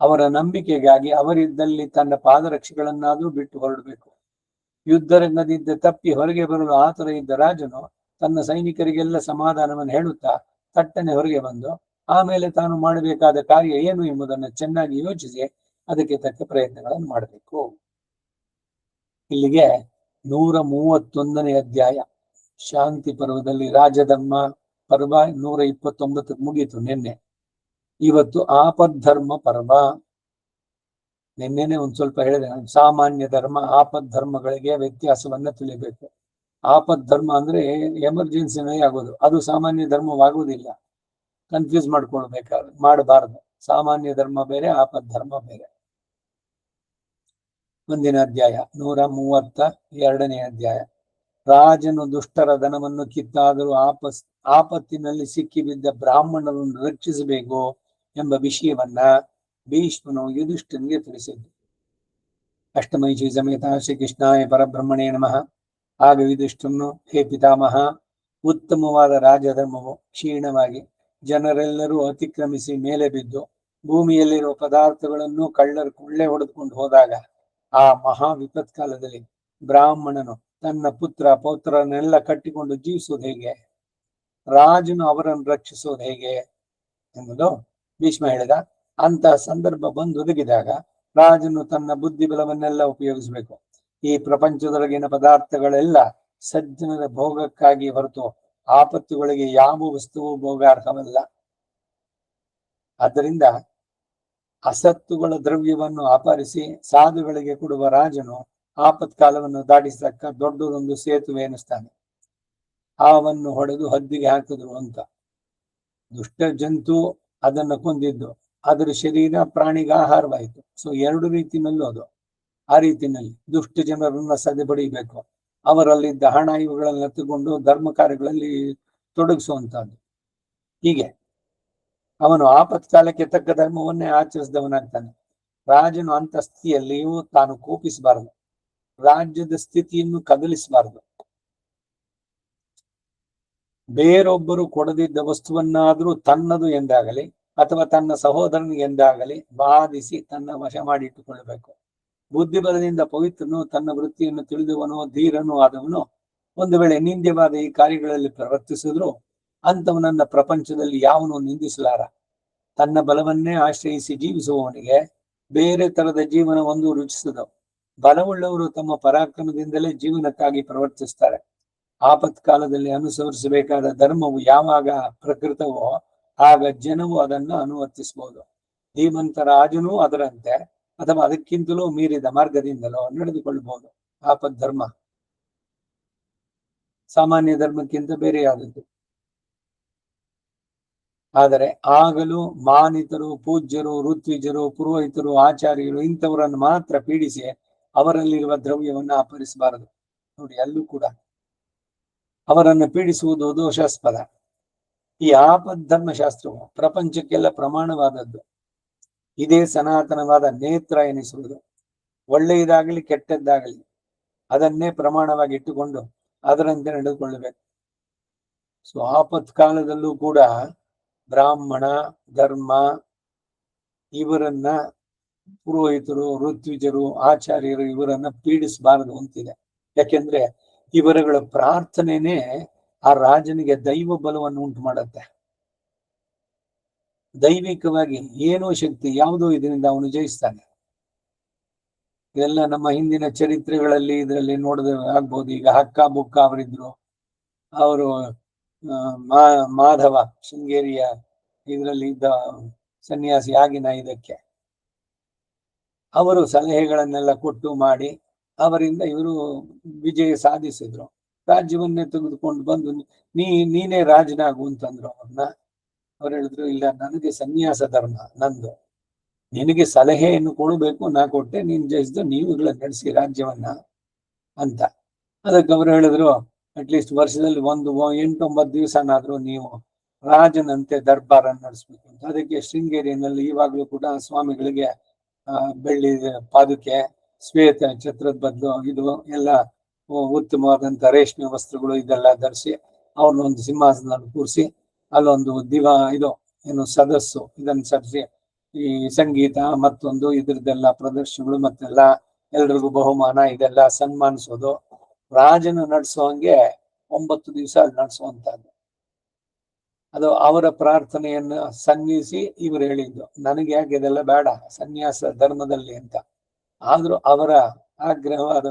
ಅವರ ನಂಬಿಕೆಗಾಗಿ ಅವರಿದ್ದಲ್ಲಿ ತನ್ನ ಪಾದರಕ್ಷೆಗಳನ್ನಾದರೂ ಬಿಟ್ಟು ಹೊರಡಬೇಕು. ಯುದ್ಧರಂಗದಿಂದ ತಪ್ಪಿ ಹೊರಗೆ ಬರಲು ಆತುರ ಇದ್ದ ರಾಜನು ತನ್ನ ಸೈನಿಕರಿಗೆಲ್ಲ ಸಮಾಧಾನವನ್ನು ಹೇಳುತ್ತಾ ತಟ್ಟನೆ ಹೊರಗೆ ಬಂದು ಆಮೇಲೆ ತಾನು ಮಾಡಬೇಕಾದ ಕಾರ್ಯ ಏನು ಎಂಬುದನ್ನು ಚೆನ್ನಾಗಿ ಯೋಚಿಸಿ ಅದಕ್ಕೆ ತಕ್ಕ ಪ್ರಯತ್ನಗಳನ್ನು ಮಾಡಬೇಕು. ಇಲ್ಲಿಗೆ 131ನೇ ಅಧ್ಯಾಯ ಶಾಂತಿ ಪರ್ವದಲ್ಲಿ ರಾಜಧರ್ಮ ಪರ್ವ 129 ಮುಗೀತು ನಿನ್ನೆ. ಇವತ್ತು ಆಪದ್ಧರ್ಮ ಪರ್ವ. ನಿನ್ನೆನೆ ಒಂದ್ ಸ್ವಲ್ಪ ಹೇಳಿದೆ, ಸಾಮಾನ್ಯ ಧರ್ಮ ಆಪದ್ ಧರ್ಮಗಳಿಗೆ ವ್ಯತ್ಯಾಸವನ್ನ ತಿಳಿಬೇಕು. ಆಪದ್ ಧರ್ಮ ಅಂದ್ರೆ ಎಮರ್ಜೆನ್ಸಿನೇ ಆಗೋದು, ಅದು ಸಾಮಾನ್ಯ ಧರ್ಮವಾಗುವುದಿಲ್ಲ. ಕನ್ಫ್ಯೂಸ್ ಮಾಡಬಾರದು. ಸಾಮಾನ್ಯ ಧರ್ಮ ಬೇರೆ, ಆಪದ್ ಧರ್ಮ ಬೇರೆ. ಮುಂದಿನ ಅಧ್ಯಾಯ 132ನೇ ಅಧ್ಯಾಯ. ರಾಜನು ದುಷ್ಟರ ಧನವನ್ನು ಕಿತ್ತಾದರೂ ಆಪತ್ತಿನಲ್ಲಿ ಸಿಕ್ಕಿಬಿದ್ದ ಬ್ರಾಹ್ಮಣರನ್ನು ರಕ್ಷಿಸಬೇಕು ಎಂಬ ವಿಷಯವನ್ನ ಭೀಷ್ಮನು ಯುಧಿಷ್ಠನಿಗೆ ತಿಳಿಸಿದ್ದು. ಅಷ್ಟಮೈಷಿ ಸಮೇತ ಶ್ರೀಕೃಷ್ಣಾಯ ಪರಬ್ರಹ್ಮಣೇ ನಮಃ. ಆಗ ಯುಧಿಷ್ಠನು, ಹೇ ಪಿತಾಮಹ, ಉತ್ತಮವಾದ ರಾಜಧರ್ಮವು ಕ್ಷೀಣವಾಗಿ ಜನರೆಲ್ಲರೂ ಅತಿಕ್ರಮಿಸಿ ಮೇಲೆ ಬಿದ್ದು ಭೂಮಿಯಲ್ಲಿರುವ ಪದಾರ್ಥಗಳನ್ನು ಕಳ್ಳರು ಕೊಳ್ಳೆ ಹೊಡೆದುಕೊಂಡು ಹೋದಾಗ ಆ ಮಹಾ ವಿಪತ್ಕಾಲದಲ್ಲಿ ಬ್ರಾಹ್ಮಣನು ತನ್ನ ಪುತ್ರ ಪೌತ್ರರನ್ನೆಲ್ಲ ಕಟ್ಟಿಕೊಂಡು ಜೀವಿಸುವುದು ಹೇಗೆ? ರಾಜನು ಅವರನ್ನು ರಕ್ಷಿಸುವುದು ಹೇಗೆ ಎಂಬುದು ಭೀಷ್ಮ ಹೇಳಿದ. ಅಂತಹ ಸಂದರ್ಭ ಬಂದು ಒದಗಿದಾಗ ರಾಜನು ತನ್ನ ಬುದ್ಧಿ ಬಲವನ್ನೆಲ್ಲ ಉಪಯೋಗಿಸಬೇಕು. ಈ ಪ್ರಪಂಚದೊಳಗಿನ ಪದಾರ್ಥಗಳೆಲ್ಲ ಸಜ್ಜನರ ಭೋಗಕ್ಕಾಗಿ ಹೊರತು ಆಪತ್ತುಗಳಿಗೆ ಯಾವ ವಸ್ತುವು ಭೋಗಾರ್ಹವಲ್ಲ. ಆದ್ದರಿಂದ ಅಸತ್ತುಗಳ ದ್ರವ್ಯವನ್ನು ಅಪಹರಿಸಿ ಸಾಧುಗಳಿಗೆ ಕೊಡುವ ರಾಜನು ಆಪತ್ಕಾಲವನ್ನು ದಾಟಿಸಕ್ಕ ದೊಡ್ಡದೊಂದು ಸೇತುವೆ ಎನಿಸ್ತಾನೆ. ಹಾವನ್ನು ಹೊಡೆದು ಹದ್ದಿಗೆ ಹಾಕಿದ್ರು ಅಂತ. ದುಷ್ಟ ಜಂತು ಅದನ್ನು ಕೊಂದಿದ್ದು, ಅದರ ಶರೀರ ಪ್ರಾಣಿಗೆ ಆಹಾರವಾಯಿತು. ಸೊ ಎರಡು ರೀತಿನಲ್ಲೂ ಅದು. ಆ ರೀತಿಯಲ್ಲಿ ದುಷ್ಟ ಜನರನ್ನ ಸದೆಬಡಿಬೇಕು, ಅವರಲ್ಲಿದ್ದ ಹಣ ಇವುಗಳನ್ನ ತಗೊಂಡು ಧರ್ಮ ಕಾರ್ಯಗಳಲ್ಲಿ ತೊಡಗಿಸುವಂತಹದ್ದು. ಹೀಗೆ ಅವನು ಆಪತ್ಕಾಲಕ್ಕೆ ತಕ್ಕ ಧರ್ಮವನ್ನೇ ಆಚರಿಸಿದವನಾಗ್ತಾನೆ. ರಾಜನು ಅಂತ ಸ್ಥಿತಿಯಲ್ಲಿಯೂ ತಾನು ಕೋಪಿಸಬಾರದು, ರಾಜ್ಯದ ಸ್ಥಿತಿಯನ್ನು ಕದಲಿಸಬಾರದು. ಬೇರೊಬ್ಬರು ಕೊಡದಿದ್ದ ವಸ್ತುವನ್ನಾದರೂ ತನ್ನದು ಎಂದಾಗಲಿ ಅಥವಾ ತನ್ನ ಸಹೋದರನಿಗೆ ಎಂದಾಗಲಿ ಬಾಧಿಸಿ ತನ್ನ ವಶ ಮಾಡಿಟ್ಟುಕೊಳ್ಳಬೇಕು. ಬುದ್ಧಿಬಲದಿಂದ ಪವಿತ್ರನು, ತನ್ನ ವೃತ್ತಿಯನ್ನು ತಿಳಿದವನು, ಧೀರನೂ ಆದವನು ಒಂದು ವೇಳೆ ನಿಂದ್ಯವಾದ ಈ ಕಾರ್ಯಗಳಲ್ಲಿ ಪ್ರವರ್ತಿಸಿದ್ರು ಅಂತವನನ್ನ ಪ್ರಪಂಚದಲ್ಲಿ ಯಾವನು ನಿಂದಿಸಲಾರ. ತನ್ನ ಬಲವನ್ನೇ ಆಶ್ರಯಿಸಿ ಜೀವಿಸುವವನಿಗೆ ಬೇರೆ ತರದ ಜೀವನ ಒಂದು ರುಚಿಸದು. ಬಲವುಳ್ಳವರು ತಮ್ಮ ಪರಾಕ್ರಮದಿಂದಲೇ ಜೀವನಕ್ಕಾಗಿ ಪ್ರವರ್ತಿಸ್ತಾರೆ. ಆಪತ್ಕಾಲದಲ್ಲಿ ಅನುಸರಿಸಬೇಕಾದ ಧರ್ಮವು ಯಾವಾಗ ಪ್ರಕೃತವೋ ಆಗ ಜನವು ಅದನ್ನು ಅನುವರ್ತಿಸಬಹುದು. ಧೀಮಂತ ರಾಜನೂ ಅದರಂತೆ ಅಥವಾ ಅದಕ್ಕಿಂತಲೂ ಮೀರಿದ ಮಾರ್ಗದಿಂದಲೋ ನಡೆದುಕೊಳ್ಳಬಹುದು. ಆಪತ್ ಧರ್ಮ ಸಾಮಾನ್ಯ ಧರ್ಮಕ್ಕಿಂತ ಬೇರೆಯಾದದ್ದು. ಆದರೆ ಆಗಲೂ ಮಾನಿತರು, ಪೂಜ್ಯರು, ಋತ್ವಿಜರು, ಪುರೋಹಿತರು, ಆಚಾರ್ಯರು ಇಂಥವರನ್ನು ಮಾತ್ರ ಪೀಡಿಸಿ ಅವರಲ್ಲಿರುವ ದ್ರವ್ಯವನ್ನು ಅಪಹರಿಸಬಾರದು. ನೋಡಿ, ಅಲ್ಲೂ ಕೂಡ ಅವರನ್ನು ಪೀಡಿಸುವುದು ದೋಷಾಸ್ಪದ. ಈ ಆಪದ್ ಧರ್ಮಶಾಸ್ತ್ರವು ಪ್ರಪಂಚಕ್ಕೆಲ್ಲ ಪ್ರಮಾಣವಾದದ್ದು. ಇದೇ ಸನಾತನವಾದ ನೇತ್ರ ಎನಿಸುವುದು. ಒಳ್ಳೆಯದಾಗಲಿ ಕೆಟ್ಟದ್ದಾಗಲಿ ಅದನ್ನೇ ಪ್ರಮಾಣವಾಗಿ ಇಟ್ಟುಕೊಂಡು ಅದರಂತೆ ನಡೆದುಕೊಳ್ಳಬೇಕು. ಸೊ ಆಪತ್ ಕಾಲದಲ್ಲೂ ಕೂಡ ಬ್ರಾಹ್ಮಣ ಧರ್ಮ ಇವರನ್ನ, ಪುರೋಹಿತರು, ಋತ್ವಿಜರು, ಆಚಾರ್ಯರು ಇವರನ್ನ ಪೀಡಿಸಬಾರದು ಅಂತಿದೆ. ಯಾಕೆಂದ್ರೆ ಇವರುಗಳ ಪ್ರಾರ್ಥನೆನೇ ಆ ರಾಜನಿಗೆ ದೈವ ಬಲವನ್ನು ಉಂಟು ಮಾಡುತ್ತೆ. ದೈವಿಕವಾಗಿ ಏನೋ ಶಕ್ತಿ ಯಾವುದೋ ಇದರಿಂದ ಅವನು ಜಯಿಸ್ತಾನೆ. ಇದೆಲ್ಲ ನಮ್ಮ ಹಿಂದಿನ ಚರಿತ್ರೆಗಳಲ್ಲಿ ಇದರಲ್ಲಿ ನೋಡಿದ ಆಗ್ಬೋದು. ಈಗ ಹಕ್ಕ ಬುಕ್ಕ ಅವರಿದ್ರು, ಅವರು ಮಾಧವ ಶೃಂಗೇರಿಯ ಇದರಲ್ಲಿ ಇದ್ದ ಸನ್ಯಾಸಿ ಆಗಿನ ಇದಕ್ಕೆ ಅವರು ಸಲಹೆಗಳನ್ನೆಲ್ಲ ಕೊಟ್ಟು ಮಾಡಿ ಅವರಿಂದ ಇವರು ವಿಜಯ ಸಾಧಿಸಿದ್ರು. ರಾಜ್ಯವನ್ನೇ ತೆಗೆದುಕೊಂಡು ಬಂದು ನೀನೇ ರಾಜನಾಗು ಅಂತಂದ್ರು ಅವ್ರನ್ನ. ಅವ್ರು ಹೇಳಿದ್ರು, ಇಲ್ಲ, ನನಗೆ ಸನ್ಯಾಸ ಧರ್ಮ ನಂದು, ನಿನಗೆ ಸಲಹೆಯನ್ನು ಕೊಡಬೇಕು, ನಾ ಕೊಟ್ಟೆ, ನೀನ್ ಜಯಿಸಿದ, ನೀವುಗಳ ನಡೆಸಿ ರಾಜ್ಯವನ್ನ ಅಂತ. ಅದಕ್ಕೆ ಅವರು ಹೇಳಿದ್ರು, ಅಟ್ಲೀಸ್ಟ್ ವರ್ಷದಲ್ಲಿ 8-9 ದಿವಸನಾದ್ರೂ ನೀವು ರಾಜನಂತೆ ದರ್ಬಾರನ್ನು ನಡೆಸ್ಬೇಕು ಅಂತ. ಅದಕ್ಕೆ ಶೃಂಗೇರಿಯಲ್ಲಿ ಇವಾಗ್ಲೂ ಕೂಡ ಸ್ವಾಮಿಗಳಿಗೆ ಬೆಳ್ಳಿ ಪಾದುಕೆ, ಶ್ವೇತ ಛತ್ರದ ಬದಲು ಇದು ಎಲ್ಲ ಉತ್ತಮವಾದಂತ ರೇಷ್ಮೆ ವಸ್ತ್ರಗಳು ಇದೆಲ್ಲ ಧರಿಸಿ ಅವ್ರನ್ನೊಂದು ಸಿಂಹಾಸನದಲ್ಲಿ ಕೂರಿಸಿ ಅಲ್ಲೊಂದು ಏನು ಸದಸ್ಸು ಇದನ್ನು ಸರಿಸಿ ಈ ಸಂಗೀತ ಮತ್ತೊಂದು ಇದ್ರದ್ದೆಲ್ಲ ಪ್ರದರ್ಶನಗಳು ಮತ್ತೆಲ್ಲ ಎಲ್ರಿಗೂ ಬಹುಮಾನ ಇದೆಲ್ಲ ಸನ್ಮಾನಿಸೋದು, ರಾಜನ ನಡೆಸುವಂಗೆ 9 ದಿವಸ ಅಲ್ಲಿ ನಡೆಸುವಂತದ್ದು. ಅದು ಅವರ ಪ್ರಾರ್ಥನೆಯನ್ನು ಸನ್ನಿಸಿ ಇವರು ಹೇಳಿದ್ದು, ನನಗೆ ಯಾಕೆ ಇದೆಲ್ಲ ಬೇಡ ಸನ್ಯಾಸ ಧರ್ಮದಲ್ಲಿ ಅಂತ. ಆದ್ರೂ ಅವರ ಆಗ್ರಹವಾದ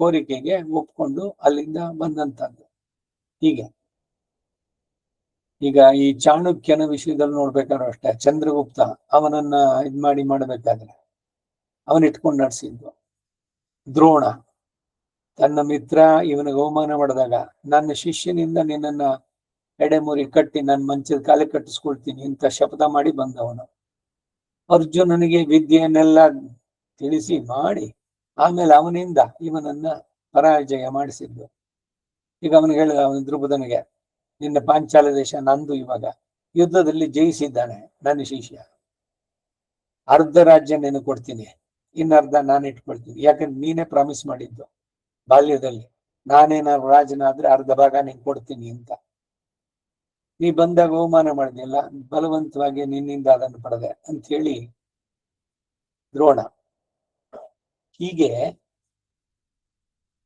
ಕೋರಿಕೆಗೆ ಒಪ್ಕೊಂಡು ಅಲ್ಲಿಂದ ಬಂದಂತದ್ದು. ಹೀಗೆ ಈಗ ಈ ಚಾಣಕ್ಯನ ವಿಷಯದಲ್ಲಿ ನೋಡ್ಬೇಕಾದ್ರೂ ಅಷ್ಟೇ, ಚಂದ್ರಗುಪ್ತ ಅವನನ್ನ ಮಾಡ್ಬೇಕಾದ್ರೆ ಅವನ್ ಇಟ್ಕೊಂಡು ನಡೆಸಿದ್ದು. ದ್ರೋಣ ತನ್ನ ಮಿತ್ರ ಇವನಿಗೆ ಅವಮಾನ ಮಾಡಿದಾಗ, ನನ್ನ ಶಿಷ್ಯನಿಂದ ನಿನ್ನನ್ನ ಎಡೆಮುರಿ ಕಟ್ಟಿ ನನ್ನ ಮಂಚದ ಕಾಲ ಕಟ್ಟಿಸ್ಕೊಳ್ತೀನಿ ಅಂತ ಶಪಥ ಮಾಡಿ ಬಂದವನು. ಅರ್ಜುನನಿಗೆ ವಿದ್ಯೆಯನ್ನೆಲ್ಲ ತಿಳಿಸಿ ಮಾಡಿ ಆಮೇಲೆ ಅವನಿಂದ ಇವನನ್ನ ಪರಾಜಯ ಮಾಡಿಸಿದ್ದು. ಈಗ ಅವನಿಗೆ ಹೇಳಿದ, ಅವನ ದ್ರುಪದನಿಗೆ, ನಿನ್ನ ಪಾಂಚಾಲ ದೇಶ ನಂದು, ಇವಾಗ ಯುದ್ಧದಲ್ಲಿ ಜಯಿಸಿದ್ದಾನೆ ನನ್ನ ಶಿಷ್ಯ, ಅರ್ಧ ರಾಜ್ಯ ನೀನು ಕೊಡ್ತೀನಿ, ಇನ್ನರ್ಧ ನಾನು ಇಟ್ಕೊಳ್ತೀನಿ, ಯಾಕಂದ್ರೆ ನೀನೇ ಪ್ರಾಮಿಸ್ ಮಾಡಿದ್ದು ಬಾಲ್ಯದಲ್ಲಿ, ನಾನೇನಾದ್ರು ರಾಜನಾದ್ರೆ ಅರ್ಧ ಭಾಗ ನೀನ್ ಕೊಡ್ತೀನಿ ಅಂತ. ನೀ ಬಂದಾಗ ಅವಮಾನ ಮಾಡಿದಿಲ್ಲ, ಬಲವಂತವಾಗಿ ನಿನ್ನಿಂದ ಅದನ್ನು ಪಡೆದೆ ಅಂತ ಹೇಳಿ ದ್ರೋಣ. ಹೀಗೆ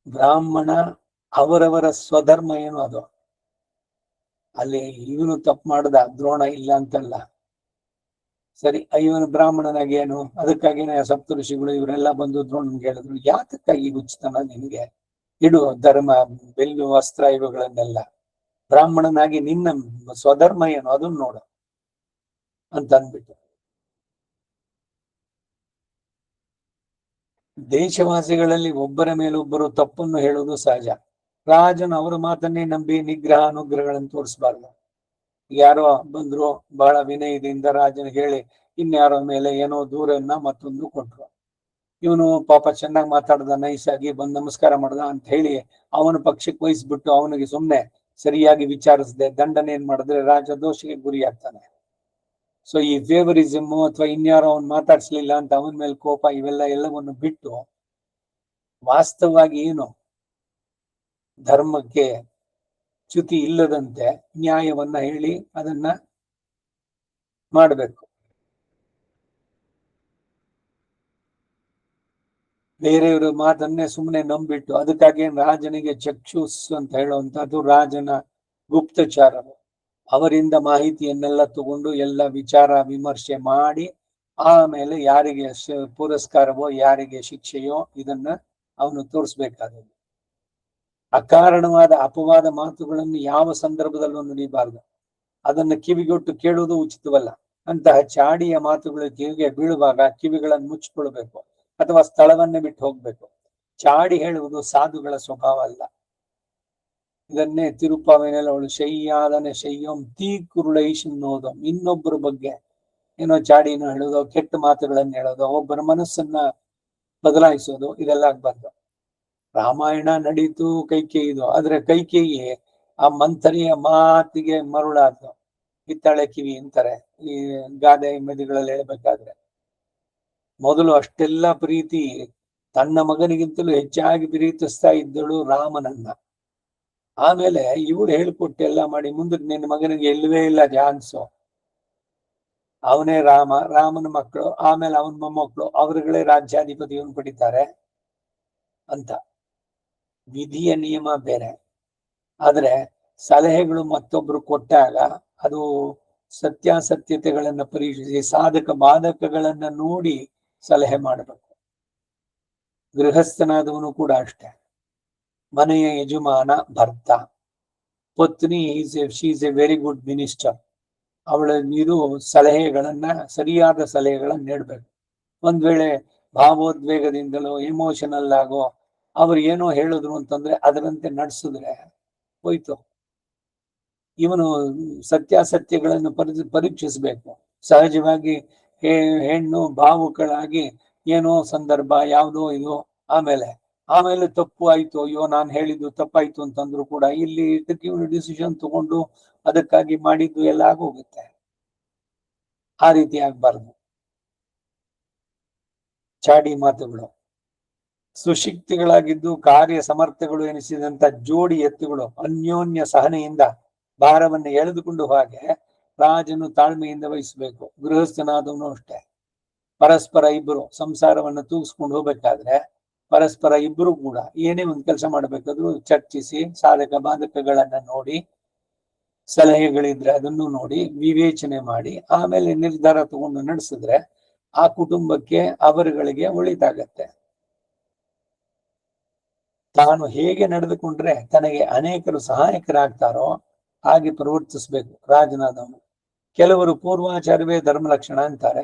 ಬ್ರಾಹ್ಮಣ ಅವರವರ ಸ್ವಧರ್ಮ ಏನು ಅದು, ಅಲ್ಲಿ ಇವನು ತಪ್ಪು ಮಾಡ್ದ ದ್ರೋಣ ಇಲ್ಲ ಅಂತಲ್ಲ, ಸರಿ ಇವನು ಬ್ರಾಹ್ಮಣನಾಗಿ ಏನು, ಅದಕ್ಕಾಗಿನೇ ಸಪ್ತ ಋಷಿಗಳು ಇವರೆಲ್ಲ ಬಂದು ದ್ರೋಣನ್ಗೆ ಹೇಳಿದ್ರು, ಯಾತಕ್ಕಾಗಿ ಹುಚ್ಚತನ ನಿನ್ಗೆ, ಇಡು ಧರ್ಮ ಬೆಲ್ಲು ವಸ್ತ್ರ ಇವುಗಳನ್ನೆಲ್ಲ, ಬ್ರಾಹ್ಮಣನಾಗಿ ನಿನ್ನ ಸ್ವಧರ್ಮ ಏನು ಅದನ್ನ ನೋಡು ಅಂತ ಅಂದ್ಬಿಟ್ಟು. ದೇಶವಾಸಿಗಳಲ್ಲಿ ಒಬ್ಬರ ಮೇಲೊಬ್ಬರು ತಪ್ಪನ್ನು ಹೇಳುವುದು ಸಹಜ. ರಾಜನು ಅವರ ಮಾತನ್ನೇ ನಂಬಿ ನಿಗ್ರಹ ಅನುಗ್ರಹಗಳನ್ನು ತೋರಿಸಬಾರ್ದು. ಯಾರೋ ಬಂದ್ರು ಬಹಳ ವಿನಯದಿಂದ ರಾಜನ ಹೇಳಿ ಇನ್ಯಾರೋ ಮೇಲೆ ಏನೋ ದೂರನ್ನ ಮತ್ತೊಂದು ಕೊಟ್ರು, ಇವನು ಪಾಪ ಚೆನ್ನಾಗಿ ಮಾತಾಡ್ದ, ನೈಸಾಗಿ ಬಂದು ನಮಸ್ಕಾರ ಮಾಡ್ದ ಅಂತ ಹೇಳಿ ಅವನ ಪಕ್ಷಕ್ಕೆ ವಹಿಸ್ಬಿಟ್ಟು ಅವನಿಗೆ ಸುಮ್ನೆ ಸರಿಯಾಗಿ ವಿಚಾರಿಸದೆ ದಂಡನೆ ಏನ್ ಮಾಡಿದ್ರೆ ರಾಜ ದೋಷಿಗೆ ಗುರಿ ಆಗ್ತಾನೆ. ಸೊ ಈ ಫೇವರಿಸಮ್ ಅಥವಾ ಇನ್ಯಾರೋ ಅವನ್ ಮಾತಾಡ್ಸ್ಲಿಲ್ಲ ಅಂತ ಅವನ ಮೇಲೆ ಕೋಪ ಎಲ್ಲವನ್ನು ಬಿಟ್ಟು ವಾಸ್ತವವಾಗಿ ಏನು ಧರ್ಮಕ್ಕೆ ಚ್ಯುತಿ ಇಲ್ಲದಂತೆ ನ್ಯಾಯವನ್ನ ಹೇಳಿ ಅದನ್ನ ಮಾಡಬೇಕು. ಬೇರೆಯವರ ಮಾತನ್ನೇ ಸುಮ್ಮನೆ ನಂಬಿಟ್ಟು, ಅದಕ್ಕಾಗಿ ರಾಜನಿಗೆ ಚಕ್ಷುಸ್ ಅಂತ ಹೇಳುವಂತದ್ದು ರಾಜನ ಗುಪ್ತಚಾರರು, ಅವರಿಂದ ಮಾಹಿತಿಯನ್ನೆಲ್ಲ ತಗೊಂಡು ಎಲ್ಲ ವಿಚಾರ ವಿಮರ್ಶೆ ಮಾಡಿ ಆಮೇಲೆ ಯಾರಿಗೆ ಪುರಸ್ಕಾರವೋ ಯಾರಿಗೆ ಶಿಕ್ಷೆಯೋ ಇದನ್ನ ಅವನು ತೋರಿಸ್ಬೇಕಾದದ್ದು. ಅಕಾರಣವಾದ ಅಪವಾದ ಮಾತುಗಳನ್ನು ಯಾವ ಸಂದರ್ಭದಲ್ಲೂ ನುಡಿಬಾರದು, ಅದನ್ನ ಕಿವಿಗೊಟ್ಟು ಕೇಳುವುದು ಉಚಿತವಲ್ಲ. ಅಂತಹ ಚಾಡಿಯ ಮಾತುಗಳು ಕಿವಿಗೆ ಬೀಳುವಾಗ ಕಿವಿಗಳನ್ನು ಮುಚ್ಚಿಕೊಳ್ಬೇಕು ಅಥವಾ ಸ್ಥಳವನ್ನೇ ಬಿಟ್ಟು ಹೋಗ್ಬೇಕು. ಚಾಡಿ ಹೇಳುವುದು ಸಾಧುಗಳ ಸ್ವಭಾವ ಅಲ್ಲ. ಇದನ್ನೇ ತಿರುಪಾವೆನೆಲ್ಲ ಅವಳು ಶಯ್ಯಾದನೆ ಶಯ್ಯಂ ತೀ ಕುರುಳೈಶನ್ನೋದು, ಇನ್ನೊಬ್ಬರ ಬಗ್ಗೆ ಏನೋ ಚಾಡಿನ ಹೇಳೋದು, ಕೆಟ್ಟ ಮಾತುಗಳನ್ನ ಹೇಳೋದು, ಒಬ್ಬರ ಮನಸ್ಸನ್ನ ಬದಲಾಯಿಸೋದು, ಇದೆಲ್ಲ ಆಗ್ಬಾರ್ದು. ರಾಮಾಯಣ ನಡೀತು ಕೈಕೇಯಿದು, ಆದ್ರೆ ಕೈಕೇಯಿ ಆ ಮಂಥನಿಯ ಮಾತಿಗೆ ಮರುಳಾದ್ದು, ಹಿತ್ತಾಳೆ ಕಿವಿ ಅಂತಾರೆ ಈ ಗಾದೆ ಮದಿಗಳಲ್ಲಿ ಹೇಳ್ಬೇಕಾದ್ರೆ. ಮೊದಲು ಅಷ್ಟೆಲ್ಲ ಪ್ರೀತಿ ತನ್ನ ಮಗನಿಗಿಂತಲೂ ಹೆಚ್ಚಾಗಿ ಪ್ರೀತಿಸ್ತಾ ಇದ್ದಳು ರಾಮನನ್ನ. ಆಮೇಲೆ ಇವಳು ಹೇಳ್ಕೊಟ್ಟು ಎಲ್ಲ ಮಾಡಿ ಮುಂದಕ್ಕೆ ನಿನ್ನ ಮಗನಿಗೆ ಇಲ್ಲವೇ ಇಲ್ಲ ಚಾನ್ಸು, ಅವನೇ ರಾಮನ ಮಕ್ಕಳು, ಆಮೇಲೆ ಅವನ ಮೊಮ್ಮಕ್ಕಳು ಅವರುಗಳೇ ರಾಜ್ಯಾಧಿಪತಿಯನ್ನು ಪಡಿತಾರೆ ಅಂತ. ವಿಧಿಯ ನಿಯಮ ಬೇರೆ, ಆದ್ರೆ ಸಲಹೆಗಳು ಮತ್ತೊಬ್ರು ಕೊಟ್ಟಾಗ ಅದು ಸತ್ಯಾಸತ್ಯತೆಗಳನ್ನ ಪರೀಕ್ಷಿಸಿ ಸಾಧಕ ಬಾಧಕಗಳನ್ನ ನೋಡಿ ಸಲಹೆ ಮಾಡಬೇಕು. ಗೃಹಸ್ಥನಾದವನು ಕೂಡ ಅಷ್ಟೇ, ಮನೆಯ ಯಜಮಾನ ಭರ್ತ, ಪತ್ನಿ she's A very good minister, ಅವಳ ಇದು ಸಲಹೆಗಳನ್ನ ಸರಿಯಾದ ಸಲಹೆಗಳನ್ನ ನೀಡ್ಬೇಕು. ಒಂದ್ ವೇಳೆ ಭಾವೋದ್ವೇಗದಿಂದಲೋ ಎಮೋಷನಲ್ ಆಗೋ ಅವ್ರು ಏನೋ ಹೇಳಿದ್ರು ಅಂತಂದ್ರೆ ಅದರಂತೆ ನಡೆಸಿದ್ರೆ ಹೋಯ್ತು. ಇವನು ಸತ್ಯಾಸತ್ಯಗಳನ್ನು ಪರೀಕ್ಷಿಸ್ಬೇಕು. ಸಹಜವಾಗಿ ಹೆಣ್ಣು ಭಾವುಕಳಾಗಿ ಏನೋ ಸಂದರ್ಭ ಯಾವುದೋ ಇದು ಆಮೇಲೆ ತಪ್ಪು ಆಯ್ತು, ಅಯ್ಯೋ ನಾನು ಹೇಳಿದ್ದು ತಪ್ಪಾಯ್ತು ಅಂತಂದ್ರು ಕೂಡ ಇಲ್ಲಿ ಡಿಸಿಷನ್ ತಗೊಂಡು ಅದಕ್ಕಾಗಿ ಮಾಡಿದ್ದು ಎಲ್ಲ ಆಗೋಗುತ್ತೆ. ಆ ರೀತಿ ಆಗ್ಬಾರ್ದು. ಚಾಡಿ ಮಾತುಗಳು. ಸುಶಿಕ್ತಿಗಳಾಗಿದ್ದು ಕಾರ್ಯ ಸಮರ್ಥಗಳು ಎನಿಸಿದಂತ ಜೋಡಿ ಎತ್ತುಗಳು ಅನ್ಯೋನ್ಯ ಸಹನೆಯಿಂದ ಭಾರವನ್ನು ಎಳೆದುಕೊಂಡು ಹಾಗೆ ರಾಜನು ತಾಳ್ಮೆಯಿಂದ ವಹಿಸಬೇಕು. ಗೃಹಸ್ಥನಾದವನು ಅಷ್ಟೇ. ಪರಸ್ಪರ ಇಬ್ಬರು ಸಂಸಾರವನ್ನು ತೂಗಿಸ್ಕೊಂಡು ಹೋಗ್ಬೇಕಾದ್ರೆ ಪರಸ್ಪರ ಇಬ್ಬರು ಕೂಡ ಏನೇ ಒಂದು ಕೆಲಸ ಮಾಡ್ಬೇಕಾದ್ರೂ ಚರ್ಚಿಸಿ ಸಾಧಕ ಬಾಧಕಗಳನ್ನ ನೋಡಿ, ಸಲಹೆಗಳಿದ್ರೆ ಅದನ್ನು ನೋಡಿ ವಿವೇಚನೆ ಮಾಡಿ ಆಮೇಲೆ ನಿರ್ಧಾರ ತಗೊಂಡು ನಡೆಸಿದ್ರೆ ಆ ಕುಟುಂಬಕ್ಕೆ ಅವರುಗಳಿಗೆ ಒಳಿತಾಗತ್ತೆ. ತಾನು ಹೇಗೆ ನಡೆದುಕೊಂಡ್ರೆ ತನಗೆ ಅನೇಕರು ಸಹಾಯಕರಾಗ್ತಾರೋ ಹಾಗೆ ಪ್ರವರ್ತಿಸ್ಬೇಕು ರಾಜನಾದವನು. ಕೆಲವರು ಪೂರ್ವಾಚಾರವೇ ಧರ್ಮ ಲಕ್ಷಣ ಅಂತಾರೆ.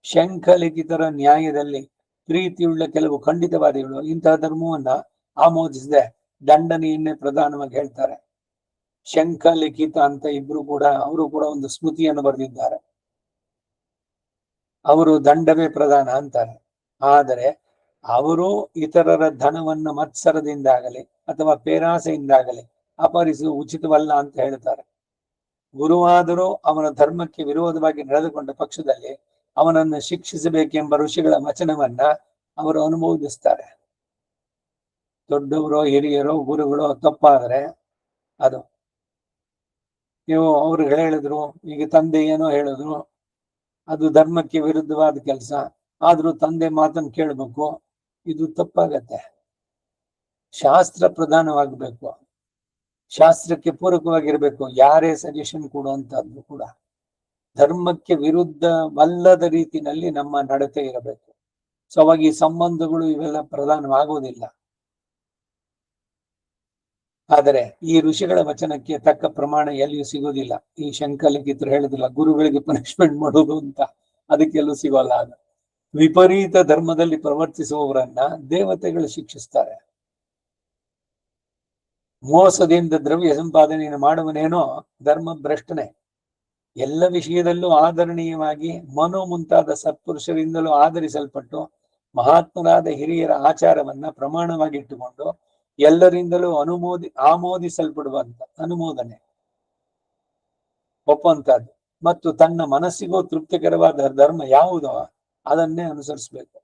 ಶಂಖಲಿಖಿತರ ನ್ಯಾಯದಲ್ಲಿ ಪ್ರೀತಿಯುಳ್ಳ ಕೆಲವು ಖಂಡಿತವಾದಿಗಳು ಇಂತಹ ಧರ್ಮವನ್ನ ಆಮೋದಿಸದೆ ದಂಡನೆಯನ್ನೇ ಪ್ರಧಾನವಾಗಿ ಹೇಳ್ತಾರೆ. ಶಂಖಲಿಖಿತ ಅಂತ ಅವರು ಕೂಡ ಒಂದು ಸ್ಮೃತಿಯನ್ನು ಬರೆದಿದ್ದಾರೆ. ಅವರು ದಂಡವೇ ಪ್ರಧಾನ ಅಂತಾರೆ. ಆದರೆ ಅವರು ಇತರರ ಧನವನ್ನು ಮತ್ಸರದಿಂದಾಗಲಿ ಅಥವಾ ಪೇರಾಸೆಯಿಂದಾಗಲಿ ಅಪಹರಿಸುವ ಉಚಿತವಲ್ಲ ಅಂತ ಹೇಳ್ತಾರೆ. ಗುರುವಾದರೂ ಅವನ ಧರ್ಮಕ್ಕೆ ವಿರೋಧವಾಗಿ ನಡೆದುಕೊಂಡ ಪಕ್ಷದಲ್ಲಿ ಅವನನ್ನು ಶಿಕ್ಷಿಸಬೇಕೆಂಬ ಋಷಿಗಳ ವಚನವನ್ನ ಅವರು ಅನುಮೋದಿಸ್ತಾರೆ. ದೊಡ್ಡವರೋ ಹಿರಿಯರೋ ಗುರುಗಳೋ ತಪ್ಪಾದ್ರೆ ಅದು ನೀವು ಅವ್ರು ಹೇಳಿದ್ರು, ಈಗ ತಂದೆ ಏನೋ ಹೇಳಿದ್ರು, ಅದು ಧರ್ಮಕ್ಕೆ ವಿರುದ್ಧವಾದ ಕೆಲಸ, ಆದ್ರೂ ತಂದೆ ಮಾತನ್ನು ಕೇಳಬೇಕು, ಇದು ತಪ್ಪಾಗತ್ತೆ. ಶಾಸ್ತ್ರ ಪ್ರಧಾನವಾಗಬೇಕು, ಶಾಸ್ತ್ರಕ್ಕೆ ಪೂರಕವಾಗಿರ್ಬೇಕು. ಯಾರೇ ಸಜೆಷನ್ ಕೊಡುವಂತದ್ದು ಕೂಡ ಧರ್ಮಕ್ಕೆ ವಿರುದ್ಧವಲ್ಲದ ರೀತಿಯಲ್ಲಿ ನಮ್ಮ ನಡತೆ ಇರಬೇಕು. ಸೊ ಅವಾಗ ಈ ಸಂಬಂಧಗಳು ಇವೆಲ್ಲ ಪ್ರಧಾನವಾಗುವುದಿಲ್ಲ. ಆದರೆ ಈ ಋಷಿಗಳ ವಚನಕ್ಕೆ ತಕ್ಕ ಪ್ರಮಾಣ ಎಲ್ಲಿಯೂ ಸಿಗೋದಿಲ್ಲ. ಈ ಶಂಖಲಿಖಿತರು ಹೇಳಿದಿಲ್ಲ ಗುರುಗಳಿಗೆ ಪನಿಷ್ಮೆಂಟ್ ಮಾಡೋದು ಅಂತ, ಅದಕ್ಕೆಲ್ಲೂ ಸಿಗೋಲ್ಲ. ಅದು ವಿಪರೀತ ಧರ್ಮದಲ್ಲಿ ಪ್ರವರ್ತಿಸುವವರನ್ನ ದೇವತೆಗಳು ಶಿಕ್ಷಿಸ್ತಾರೆ. ಮೋಸದಿಂದ ದ್ರವ್ಯ ಸಂಪಾದನೆಯನ್ನು ಮಾಡುವನೇನೋ ಧರ್ಮ ಭ್ರಷ್ಟನೆ. ಎಲ್ಲ ವಿಷಯದಲ್ಲೂ ಆದರಣೀಯವಾಗಿ ಮನು ಮುಂತಾದ ಸತ್ಪುರುಷರಿಂದಲೂ ಆಧರಿಸಲ್ಪಟ್ಟು ಮಹಾತ್ಮರಾದ ಹಿರಿಯರ ಆಚಾರವನ್ನ ಪ್ರಮಾಣವಾಗಿಟ್ಟುಕೊಂಡು ಎಲ್ಲರಿಂದಲೂ ಆಮೋದಿಸಲ್ಪಡುವಂತ ಅನುಮೋದನೆ ಒಪ್ಪುವಂತದ್ದು ಮತ್ತು ತನ್ನ ಮನಸ್ಸಿಗೂ ತೃಪ್ತಿಕರವಾದ ಧರ್ಮ ಯಾವುದೋ ಅದನ್ನೇ ಅನುಸರಿಸಬೇಕು.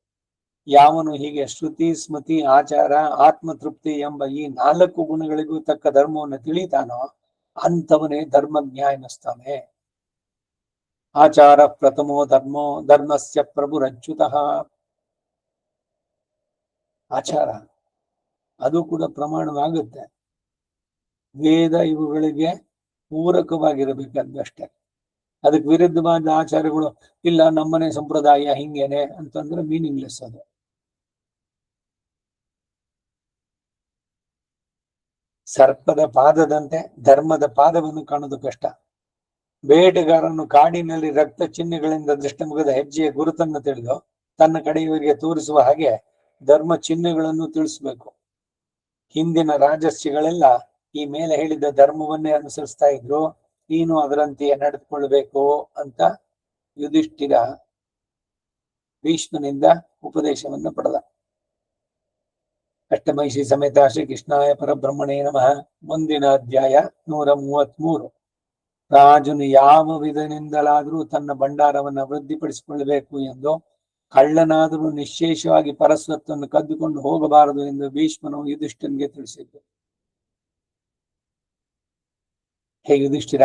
ಯಾವನು ಹೀಗೆ ಶ್ರುತಿ ಸ್ಮೃತಿ ಆಚಾರ ಆತ್ಮತೃಪ್ತಿ ಎಂಬ ಈ 4 ಗುಣಗಳಿಗೂ ತಕ್ಕ ಧರ್ಮವನ್ನು ತಿಳಿತಾನೋ ಅಂಥವನೇ ಧರ್ಮಜ್ಞ ಎನ್ನಿಸ್ತಾನೆ. ಆಚಾರ ಪ್ರಥಮೋ ಧರ್ಮೋ ಧರ್ಮಸ್ಯ ಪ್ರಭುರಚ್ಯುತಃ. ಆಚಾರ ಅದು ಕೂಡ ಪ್ರಮಾಣವಾಗುತ್ತೆ. ವೇದ ಇವುಗಳಿಗೆ ಪೂರಕವಾಗಿರಬೇಕಂದಷ್ಟೇ. ಅದಕ್ಕೆ ವಿರುದ್ಧವಾದ ಆಚಾರಗಳು ಇಲ್ಲ, ನಮ್ಮನೆ ಸಂಪ್ರದಾಯ ಹಿಂಗೇನೆ ಅಂತಂದ್ರೆ ಮೀನಿಂಗ್ಲೆಸ್. ಅದು ಸರ್ಪದ ಪಾದದಂತೆ ಧರ್ಮದ ಪಾದವನ್ನು ಕಾಣುವುದು ಕಷ್ಟ. ಬೇಟೆಗಾರನು ಕಾಡಿನಲ್ಲಿ ರಕ್ತ ಚಿಹ್ನೆಗಳಿಂದ ದೃಷ್ಟಮುಖದ ಹೆಜ್ಜೆಯ ಗುರುತನ್ನು ತಿಳಿದು ತನ್ನ ಕಡೆಯವರಿಗೆ ತೋರಿಸುವ ಹಾಗೆ ಧರ್ಮ ಚಿಹ್ನೆಗಳನ್ನು ತಿಳಿಸಬೇಕು. ಹಿಂದಿನ ರಾಜರ್ಷಿಗಳೆಲ್ಲ ಈ ಮೇಲೆ ಹೇಳಿದ ಧರ್ಮವನ್ನೇ ಅನುಸರಿಸ್ತಾ ಇದ್ರು, ನೀನು ಅದರಂತೆಯೇ ನಡೆದುಕೊಳ್ಬೇಕು ಅಂತ ಯುಧಿಷ್ಠಿರ ಭೀಷ್ಮನಿಂದ ಉಪದೇಶವನ್ನು ಪಡೆದ. ಅಷ್ಟಮೈಷಿ ಸಮೇತ ಶ್ರೀ ಕೃಷ್ಣಾಯ ಪರಬ್ರಹ್ಮಣೇ ನಮಃ. ಮುಂದಿನ ಅಧ್ಯಾಯ 133. ರಾಜನು ಯಾವ ವಿಧದಿಂದಲಾದರೂ ತನ್ನ ಭಂಡಾರವನ್ನು ವೃದ್ಧಿಪಡಿಸಿಕೊಳ್ಳಬೇಕು ಎಂದು, ಕಳ್ಳನಾದರೂ ನಿಶ್ಶೇಷವಾಗಿ ಪರಸ್ವತ್ತನ್ನು ಕದ್ದುಕೊಂಡು ಹೋಗಬಾರದು ಎಂದು ಭೀಷ್ಮನು ಯುಧಿಷ್ಠಿರನಿಗೆ ತಿಳಿಸಿದ್ದು. ಹೇ ಯುಧಿಷ್ಠಿರ,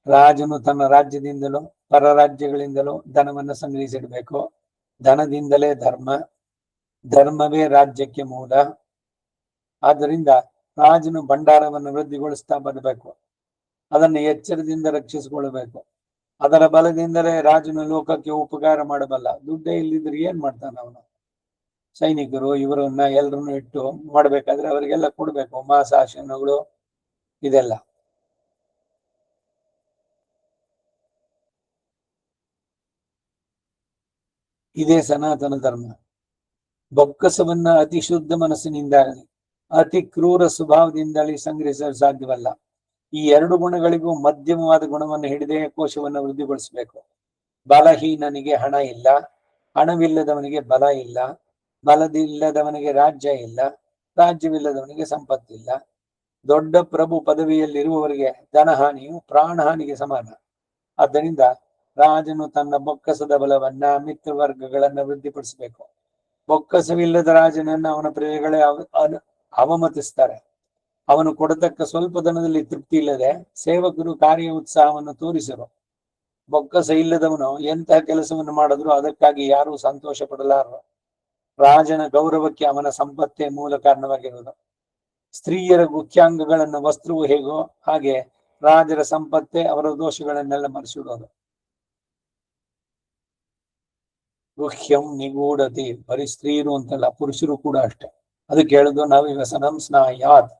ರಾಜನು ತನ್ನ ರಾಜ್ಯದಿಂದಲೂ ಪರ ರಾಜ್ಯಗಳಿಂದಲೂ ಧನವನ್ನು ಸಂಗ್ರಹಿಸಿಡಬೇಕು. ಧನದಿಂದಲೇ ಧರ್ಮ, ಧರ್ಮವೇ ರಾಜ್ಯಕ್ಕೆ ಮೂಲ. ಆದ್ದರಿಂದ ರಾಜನು ಭಂಡಾರವನ್ನು ವೃದ್ಧಿಗೊಳಿಸ್ತಾ ಬರಬೇಕು. ಅದನ್ನು ಎಚ್ಚರದಿಂದ ರಕ್ಷಿಸಿಕೊಳ್ಳಬೇಕು. ಅದರ ಬಲದಿಂದಲೇ ರಾಜನು ಲೋಕಕ್ಕೆ ಉಪಕಾರ ಮಾಡಬಲ್ಲ. ದುಡ್ಡೇ ಇಲ್ಲಿದ್ರೆ ಏನ್ ಮಾಡ್ತಾನ ಅವನು? ಸೈನಿಕರು ಇವರನ್ನ ಎಲ್ಲರನ್ನು ಇಟ್ಟು ಮಾಡ್ಬೇಕಾದ್ರೆ ಅವರಿಗೆಲ್ಲ ಕೊಡ್ಬೇಕು, ಮಾಸಾಶನಗಳು ಇದೆಲ್ಲ. ಇದೇ ಸನಾತನ ಧರ್ಮ. ಬೊಕ್ಕಸವನ್ನ ಅತಿ ಶುದ್ಧ ಮನಸ್ಸಿನಿಂದಾಗಲಿ ಅತಿ ಕ್ರೂರ ಸ್ವಭಾವದಿಂದಲೇ ಸಂಗ್ರಹಿಸಲು ಸಾಧ್ಯವಲ್ಲ. ಈ 2 ಗುಣಗಳಿಗೂ ಮಧ್ಯಮವಾದ ಗುಣವನ್ನು ಹಿಡಿದೇ ಕೋಶವನ್ನು ವೃದ್ಧಿಗೊಳಿಸಬೇಕು. ಬಲಹೀನನಿಗೆ ಹಣ ಇಲ್ಲ, ಹಣವಿಲ್ಲದವನಿಗೆ ಬಲ ಇಲ್ಲ, ಬಲದಿಲ್ಲದವನಿಗೆ ರಾಜ್ಯ ಇಲ್ಲ, ರಾಜ್ಯವಿಲ್ಲದವನಿಗೆ ಸಂಪತ್ತಿಲ್ಲ. ದೊಡ್ಡ ಪ್ರಭು ಪದವಿಯಲ್ಲಿರುವವರಿಗೆ ಧನಹಾನಿಯು ಪ್ರಾಣಹಾನಿಗೆ ಸಮಾನ. ಆದ್ದರಿಂದ ರಾಜನು ತನ್ನ ಬೊಕ್ಕಸದ ಬಲವನ್ನ ಮಿತ್ರವರ್ಗಗಳನ್ನ ವೃದ್ಧಿಪಡಿಸಬೇಕು. ಬೊಕ್ಕಸವಿಲ್ಲದ ರಾಜನನ್ನ ಅವನ ಪ್ರಜೆಗಳೇ ಅವಮತಿಸ್ತಾರೆ. ಅವನು ಕೊಡತಕ್ಕ ಸ್ವಲ್ಪ ಧನದಲ್ಲಿ ತೃಪ್ತಿ ಇಲ್ಲದೆ ಸೇವಕರು ಕಾರ್ಯ ಉತ್ಸಾಹವನ್ನು ತೋರಿಸರು. ಬೊಕ್ಕಸ ಇಲ್ಲದವನು ಎಂತಹ ಕೆಲಸವನ್ನು ಮಾಡಿದ್ರು ಅದಕ್ಕಾಗಿ ಯಾರೂ ಸಂತೋಷ ಪಡಲಾರರು. ರಾಜನ ಗೌರವಕ್ಕೆ ಅವನ ಸಂಪತ್ತೇ ಮೂಲ ಕಾರಣವಾಗಿರುವುದು. ಸ್ತ್ರೀಯರ ಗುಖ್ಯಾಂಗಗಳನ್ನು ವಸ್ತ್ರವು ಹೇಗೋ ಹಾಗೆ ರಾಜರ ಸಂಪತ್ತೇ ಅವರ ದೋಷಗಳನ್ನೆಲ್ಲ ಮರೆಸಿಡೋದು. ಗುಹ್ಯಂ ನಿಗೂಢತೆ, ಬರೀ ಸ್ತ್ರೀಯರು ಅಂತಲ್ಲ, ಪುರುಷರು ಕೂಡ ಅಷ್ಟೆ. ಅದಕ್ಕೆ ಹೇಳುದು ನವ್ಯಸನಂ ಸ್ನಾಯಾತ್.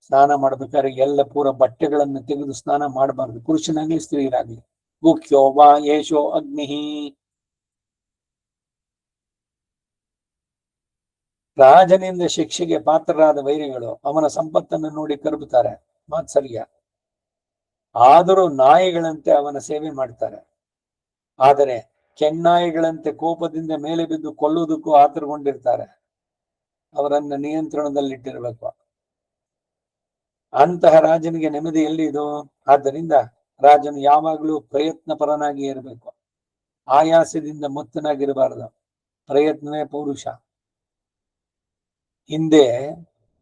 ಸ್ನಾನ ಮಾಡ್ಬೇಕಾದ್ರೆ ಎಲ್ಲ ಪೂರ ಬಟ್ಟೆಗಳನ್ನು ತೆಗೆದು ಸ್ನಾನ ಮಾಡಬಾರ್ದು, ಪುರುಷನಾಗ್ಲಿ ಸ್ತ್ರೀಯರಾಗ್ಲಿ. ಗುಹ್ಯೋ ವಾ ಯೇಷೋ ಅಗ್ನಿ. ರಾಜನಿಂದ ಶಿಕ್ಷೆಗೆ ಪಾತ್ರರಾದ ವೈರಿಗಳು ಅವನ ಸಂಪತ್ತನ್ನು ನೋಡಿ ಕರುಬುತ್ತಾರೆ, ಮಾತ್ಸರ್ಯ. ಆದರೂ ನಾಯಿಗಳಂತೆ ಅವನ ಸೇವೆ ಮಾಡ್ತಾರೆ. ಆದರೆ ಕೆನ್ನಾಯಿಗಳಂತೆ ಕೋಪದಿಂದ ಮೇಲೆ ಬಿದ್ದು ಕೊಲ್ಲುವುದಕ್ಕೂ ಆತುರಗೊಂಡಿರ್ತಾರೆ. ಅವರನ್ನ ನಿಯಂತ್ರಣದಲ್ಲಿಟ್ಟಿರ್ಬೇಕು. ಅಂತಹ ರಾಜನಿಗೆ ನೆಮ್ಮದಿ ಎಲ್ಲಿದು? ಆದ್ದರಿಂದ ರಾಜನು ಯಾವಾಗಲೂ ಪ್ರಯತ್ನ ಪರನಾಗಿ ಇರಬೇಕು. ಆಯಾಸದಿಂದ ಮುಕ್ತನಾಗಿರಬಾರದು. ಪ್ರಯತ್ನವೇ ಪೌರುಷ. ಹಿಂದೆ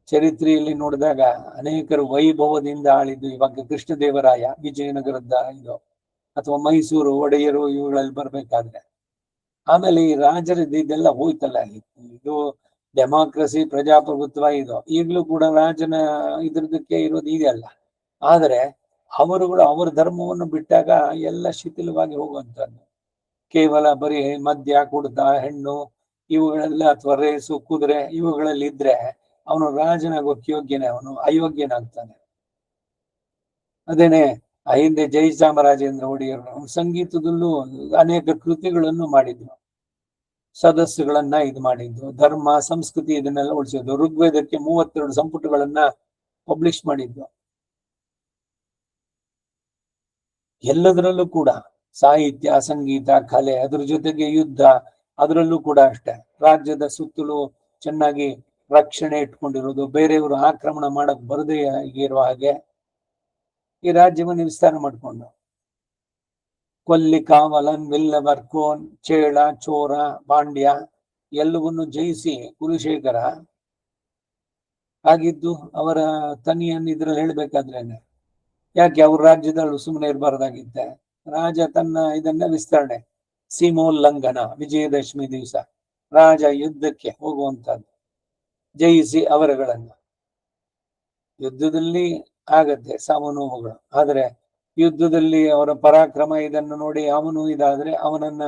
ಚರಿತ್ರೆಯಲ್ಲಿ ನೋಡಿದಾಗ ಅನೇಕರು ವೈಭವದಿಂದ ಆಳಿದ್ದು, ಇವಾಗ ಕೃಷ್ಣದೇವರಾಯ ವಿಜಯನಗರದ ಇದು, ಅಥವಾ ಮೈಸೂರು ಒಡೆಯರು, ಇವುಗಳಲ್ಲಿ ಬರ್ಬೇಕಾದ್ರೆ ಆಮೇಲೆ ಈ ರಾಜರದ್ದು ಇದೆಲ್ಲ ಹೋಯ್ತಲ್ಲ. ಇದು ಡೆಮಾಕ್ರಸಿ, ಪ್ರಜಾಪ್ರಭುತ್ವ ಇದು ಈಗಲೂ ಕೂಡ ರಾಜನ ಇದ್ರದಕ್ಕೆ ಇರೋದು ಇದೆಯಲ್ಲ. ಆದರೆ ಅವರುಗಳು ಅವರ ಧರ್ಮವನ್ನು ಬಿಟ್ಟಾಗ ಎಲ್ಲ ಶಿಥಿಲವಾಗಿ ಹೋಗುವಂಥದ್ದು. ಕೇವಲ ಬರೀ ಮದ್ಯ, ಕುಡ್ತ, ಹೆಣ್ಣು ಇವುಗಳೆಲ್ಲ, ಅಥವಾ ರೇಸು, ಕುದುರೆ ಇವುಗಳಲ್ಲಿ ಇದ್ರೆ ಅವನು ರಾಜನಾಗೋಕ್ ಯೋಗ್ಯನೇ, ಅವನು ಅಯೋಗ್ಯನಾಗ್ತಾನೆ. ಅದೇನೆ ಹಿಂದೆ ಜಯಚಾಮರಾಜೇಂದ್ರ ಒಡೆಯರು ಸಂಗೀತದಲ್ಲೂ ಅನೇಕ ಕೃತಿಗಳನ್ನು ಮಾಡಿದ್ರು. ಸದಸ್ಸುಗಳನ್ನ ಇದು ಮಾಡಿದ್ದು, ಧರ್ಮ ಸಂಸ್ಕೃತಿ ಇದನ್ನೆಲ್ಲ ಉಳಿಸಿದ್ದು. ಋಗ್ವೇದಕ್ಕೆ 32 ಸಂಪುಟಗಳನ್ನ ಪಬ್ಲಿಷ್ ಮಾಡಿದ್ದು. ಎಲ್ಲದರಲ್ಲೂ ಕೂಡ ಸಾಹಿತ್ಯ, ಸಂಗೀತ, ಕಲೆ, ಅದ್ರ ಜೊತೆಗೆ ಯುದ್ಧ, ಅದರಲ್ಲೂ ಕೂಡ ಅಷ್ಟೇ. ರಾಜ್ಯದ ಸುತ್ತಲೂ ಚೆನ್ನಾಗಿ ರಕ್ಷಣೆ ಇಟ್ಕೊಂಡಿರೋದು, ಬೇರೆಯವರು ಆಕ್ರಮಣ ಮಾಡಕ್ ಬರದೇ ಇರುವ ಹಾಗೆ ಈ ರಾಜ್ಯವನ್ನು ವಿಸ್ತಾರ ಮಾಡಿಕೊಂಡು ಕೊಲ್ಲಿ, ಕಾವಲನ್, ವಿಲ್ಲವರ್ಕೋನ್, ಚೇಳ, ಚೋರ, ಪಾಂಡ್ಯ ಎಲ್ಲವನ್ನೂ ಜಯಿಸಿ ಕುಲಶೇಖರ ಆಗಿದ್ದು ಅವರ ತನಿಯನ್ನು ಇದ್ರಲ್ಲಿ ಹೇಳ್ಬೇಕಾದ್ರೇನೆ. ಯಾಕೆ ಅವ್ರ ರಾಜ್ಯದಲ್ಲೂ ಸುಮ್ಮನೆ ಇರಬಾರ್ದಾಗಿತ್ತೆ? ರಾಜ ತನ್ನ ಇದನ್ನ ವಿಸ್ತರಣೆ, ಸೀಮೋಲ್ಲಂಘನ, ವಿಜಯದಶಮಿ ದಿವಸ ರಾಜ ಯುದ್ಧಕ್ಕೆ ಹೋಗುವಂತದ್ದು, ಜಯಿಸಿ ಅವರುಗಳನ್ನ. ಯುದ್ಧದಲ್ಲಿ ಆಗತ್ತೆ ಸಾವು ನೋವುಗಳು, ಆದರೆ ಯುದ್ಧದಲ್ಲಿ ಅವರ ಪರಾಕ್ರಮ ಇದನ್ನು ನೋಡಿ ಅವನು ಇದಾದ್ರೆ ಅವನನ್ನ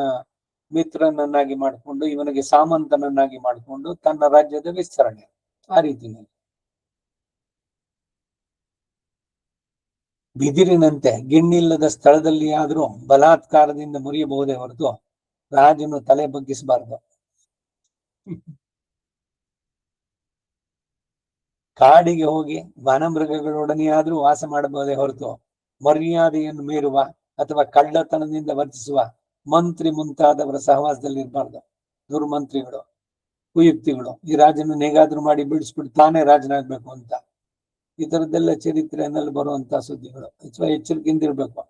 ಮಿತ್ರನನ್ನಾಗಿ ಮಾಡಿಕೊಂಡು, ಇವನಿಗೆ ಸಾಮಂತನನ್ನಾಗಿ ಮಾಡಿಕೊಂಡು ತನ್ನ ರಾಜ್ಯದ ವಿಸ್ತರಣೆ. ಆ ರೀತಿಯಲ್ಲಿ ಬಿದಿರಿನಂತೆ ಗಿಣ್ಣಿಲ್ಲದ ಸ್ಥಳದಲ್ಲಿ ಆದ್ರೂ ಬಲಾತ್ಕಾರದಿಂದ ಮುರಿಯಬಹುದೇ ಹೊರತು ರಾಜನು ತಲೆ ಬಗ್ಗಿಸಬಾರದು. ಕಾಡಿಗೆ ಹೋಗಿ ವನಮೃಗಗಳೊಡನೆ ಆದ್ರೂ ವಾಸ ಮಾಡಬಹುದೇ ಹೊರತು ಮರ್ಯಾದೆಯನ್ನು ಮೀರುವ ಅಥವಾ ಕಳ್ಳತನದಿಂದ ವರ್ತಿಸುವ ಮಂತ್ರಿ ಮುಂತಾದವರ ಸಹವಾಸದಲ್ಲಿ ಇರಬಾರ್ದು. ದುರ್ಮಂತ್ರಿಗಳು, ಕುಯುಕ್ತಿಗಳು ಈ ರಾಜನ ಹೇಗಾದ್ರೂ ಮಾಡಿ ಬಿಡಿಸ್ಬಿಟ್ಟು ತಾನೇ ರಾಜನಾಗ್ಬೇಕು ಅಂತ, ಈ ತರದ್ದೆಲ್ಲ ಚರಿತ್ರೆಯಲ್ಲಿ ಬರುವಂತಹ ಸುದ್ದಿಗಳು. ಅಥವಾ ಎಚ್ಚರಿಕೆಯಿಂದ ಇರ್ಬೇಕು.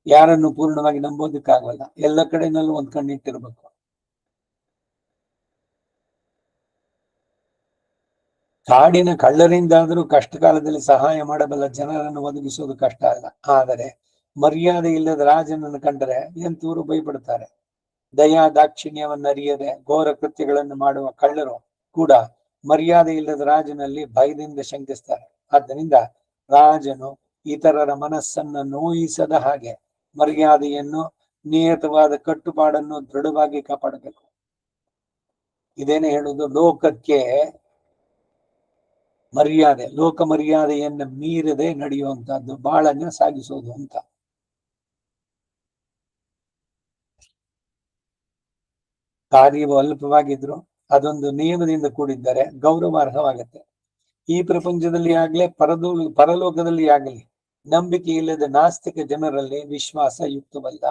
ಯಾರನ್ನು ಪೂರ್ಣವಾಗಿ ನಂಬೋದಕ್ಕಾಗಲ್ಲ, ಎಲ್ಲ ಕಡೆನಲ್ಲೂ ಒಂದ್ ಕಣ್ಣಿಟ್ಟಿರ್ಬೇಕು. ಕಾಡಿನ ಕಳ್ಳರಿಂದಾದರೂ ಕಷ್ಟ ಕಾಲದಲ್ಲಿ ಸಹಾಯ ಮಾಡಬಲ್ಲ ಜನರನ್ನು ಒದಗಿಸುವುದು ಕಷ್ಟ ಅಲ್ಲ. ಆದರೆ ಮರ್ಯಾದೆ ಇಲ್ಲದ ರಾಜನನ್ನು ಕಂಡರೆ ಎಂತೂರು ಭಯಪಡುತ್ತಾರೆ. ದಯಾ ದಾಕ್ಷಿಣ್ಯವನ್ನರಿಯದೆ ಘೋರ ಕೃತ್ಯಗಳನ್ನು ಮಾಡುವ ಕಳ್ಳರು ಕೂಡ ಮರ್ಯಾದೆ ಇಲ್ಲದ ರಾಜನಲ್ಲಿ ಭಯದಿಂದ ಶಂಕಿಸ್ತಾರೆ. ಆದ್ದರಿಂದ ರಾಜನು ಇತರರ ಮನಸ್ಸನ್ನು ನೋಯಿಸದ ಹಾಗೆ ಮರ್ಯಾದೆಯನ್ನು, ನಿಯತವಾದ ಕಟ್ಟುಪಾಡನ್ನು ದೃಢವಾಗಿ ಕಾಪಾಡಬೇಕು. ಇದೇನೇ ಹೇಳುವುದು, ಲೋಕಕ್ಕೆ ಮರ್ಯಾದೆ, ಲೋಕ ಮರ್ಯಾದೆಯನ್ನ ಮೀರದೆ ನಡೆಯುವಂತಹದ್ದು, ಬಾಳನ್ನ ಸಾಗಿಸೋದು ಅಂತ. ಕಾರ್ಯವು ಅಲ್ಪವಾಗಿದ್ರು ಅದೊಂದು ನಿಯಮದಿಂದ ಕೂಡಿದ್ದರೆ ಗೌರವಾರ್ಹವಾಗತ್ತೆ. ಈ ಪ್ರಪಂಚದಲ್ಲಿ ಆಗ್ಲೇ ಪರಲೋಕದಲ್ಲಿ ಆಗಲಿ ನಂಬಿಕೆ ಇಲ್ಲದ ನಾಸ್ತಿಕ ಜನರಲ್ಲಿ ವಿಶ್ವಾಸ ಯುಕ್ತವಲ್ಲ.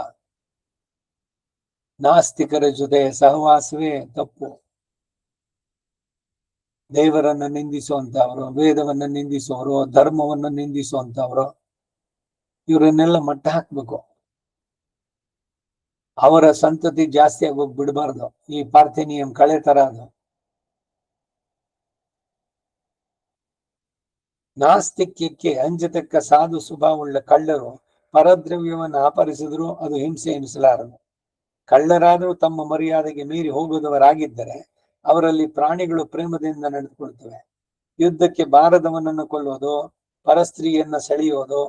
ನಾಸ್ತಿಕರ ಜೊತೆ ಸಹವಾಸವೇ ತಪ್ಪು. ದೇವರನ್ನ ನಿಂದಿಸುವಂತವ್ರು, ವೇದವನ್ನ ನಿಂದಿಸುವವರು, ಧರ್ಮವನ್ನ ನಿಂದಿಸುವಂತವ್ರು, ಇವರನ್ನೆಲ್ಲ ಮಟ್ಟ ಹಾಕ್ಬೇಕು. ಅವರ ಸಂತತಿ ಜಾಸ್ತಿ ಆಗೋಗ್ ಬಿಡಬಾರ್ದು. ಈ ಪಾರ್ಥೆನಿಯಂ ಕಳೆ ತರ ಅದು. ನಾಸ್ತಿಕ್ಯಕ್ಕೆ ಅಂಜತಕ್ಕ ಸಾಧು ಸ್ವಭಾವವುಳ್ಳ ಕಳ್ಳರು ಪರದ್ರವ್ಯವನ್ನು ಅಪಹರಿಸಿದ್ರು ಅದು ಹಿಂಸೆ ಎನಿಸಲಾರದು. ಕಳ್ಳರಾದರೂ ತಮ್ಮ ಮರ್ಯಾದೆಗೆ ಮೀರಿ ಹೋಗುವುದವರಾಗಿದ್ದರೆ ಅವರಲ್ಲಿ ಪ್ರಾಣಿಗಳು ಪ್ರೇಮದಿಂದ ನಡೆದುಕೊಳ್ತವೆ. ಯುದ್ಧಕ್ಕೆ ಬಾರದವನನ್ನು ಕೊಲ್ಲೋದು, ಪರಸ್ತ್ರೀಯನ್ನ ಸೆಳೆಯೋದು,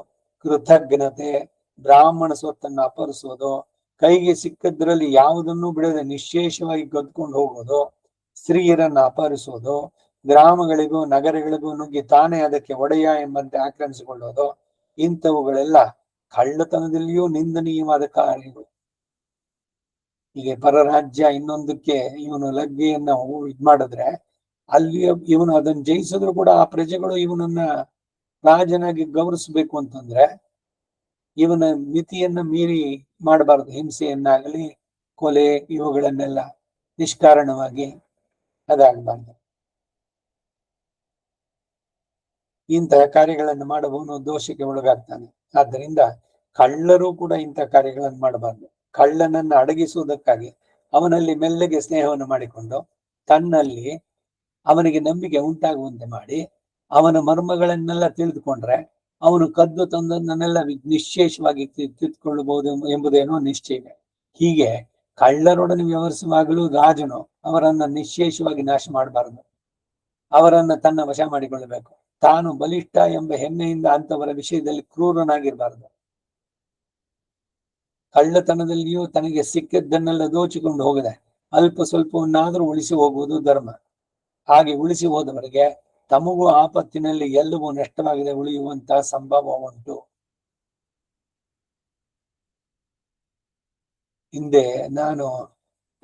ಕೃತಜ್ಞತೆ, ಬ್ರಾಹ್ಮಣ ಸ್ವತ್ತನ್ನು ಅಪಹರಿಸೋದು, ಕೈಗೆ ಸಿಕ್ಕದ್ರಲ್ಲಿ ಯಾವುದನ್ನೂ ಬಿಡದೆ ನಿಶೇಷವಾಗಿ ಕದ್ಕೊಂಡು ಹೋಗೋದು, ಸ್ತ್ರೀಯರನ್ನ ಅಪಹರಿಸೋದು, ಗ್ರಾಮಗಳಿಗೂ ನಗರಗಳಿಗೂ ನುಗ್ಗಿ ತಾನೇ ಅದಕ್ಕೆ ಒಡೆಯ ಎಂಬಂತೆ ಆಕ್ರಮಿಸಿಕೊಳ್ಳೋದು, ಇಂಥವುಗಳೆಲ್ಲ ಕಳ್ಳತನದಲ್ಲಿಯೂ ನಿಂದನೀಯವಾದ ಕಾರ್ಯಗಳು. ಈಗ ಪರರಾಜ್ಯ ಇನ್ನೊಂದಕ್ಕೆ ಇವನು ಲಗ್ಗೆಯನ್ನ ಇದ್ ಮಾಡಿದ್ರೆ ಅಲ್ಲಿ ಇವನು ಅದನ್ನ ಜಯಿಸಿದ್ರು ಕೂಡ ಆ ಪ್ರಜೆಗಳು ಇವನನ್ನ ರಾಜನಾಗಿ ಗೌರವಿಸ್ಬೇಕು ಅಂತಂದ್ರೆ ಇವನ ಮಿತಿಯನ್ನ ಮೀರಿ ಮಾಡಬಾರದು. ಹಿಂಸೆಯನ್ನಾಗಲಿ ಕೊಲೆ ಇವುಗಳನ್ನೆಲ್ಲ ನಿಷ್ಕಾರಣವಾಗಿ ಅದಾಗಬಾರ್ದು. ಇಂತಹ ಕಾರ್ಯಗಳನ್ನು ಮಾಡುವವನು ದೋಷಕ್ಕೆ ಒಳಗಾಗ್ತಾನೆ. ಆದ್ದರಿಂದ ಕಳ್ಳರು ಕೂಡ ಇಂತಹ ಕಾರ್ಯಗಳನ್ನು ಮಾಡಬಾರ್ದು. ಕಳ್ಳನನ್ನ ಅಡಗಿಸುವುದಕ್ಕಾಗಿ ಅವನಲ್ಲಿ ಮೆಲ್ಲಗೆ ಸ್ನೇಹವನ್ನು ಮಾಡಿಕೊಂಡು ತನ್ನಲ್ಲಿ ಅವನಿಗೆ ನಂಬಿಕೆ ಉಂಟಾಗುವಂತೆ ಮಾಡಿ ಅವನ ಮರ್ಮಗಳನ್ನೆಲ್ಲ ತಿಳಿದುಕೊಂಡ್ರೆ ಅವನು ಕದ್ದು ತಂದನ್ನೆಲ್ಲ ನಿಶ್ಶೇಷವಾಗಿ ತಿದ್ದುಕೊಳ್ಳಬಹುದು ಎಂಬುದೇನೋ ನಿಶ್ಚಯ. ಹೀಗೆ ಕಳ್ಳರೊಡನೆ ವ್ಯವಹರಿಸುವಾಗಲೂ ರಾಜನು ಅವರನ್ನ ನಿಶ್ಶೇಷವಾಗಿ ನಾಶ ಮಾಡಬಾರದು. ಅವರನ್ನ ತನ್ನ ವಶ ಮಾಡಿಕೊಳ್ಳಬೇಕು. ತಾನು ಬಲಿಷ್ಠ ಎಂಬ ಹೆಮ್ಮೆಯಿಂದ ಅಂತವರ ವಿಷಯದಲ್ಲಿ ಕ್ರೂರನಾಗಿರಬಾರದು. ಕಳ್ಳತನದಲ್ಲಿಯೂ ತನಗೆ ಸಿಕ್ಕಿದ್ದನ್ನೆಲ್ಲ ದೋಚಿಕೊಂಡು ಹೋಗದೆ ಅಲ್ಪ ಸ್ವಲ್ಪವನ್ನಾದರೂ ಉಳಿಸಿ ಹೋಗುವುದು ಧರ್ಮ. ಹಾಗೆ ಉಳಿಸಿ ಹೋದವರಿಗೆ ತಮಗೂ ಆಪತ್ತಿನಲ್ಲಿ ಎಲ್ಲವೂ ನಷ್ಟವಾಗದೆ ಉಳಿಯುವಂತಹ ಸಂಭವ ಉಂಟು. ಹಿಂದೆ ನಾನು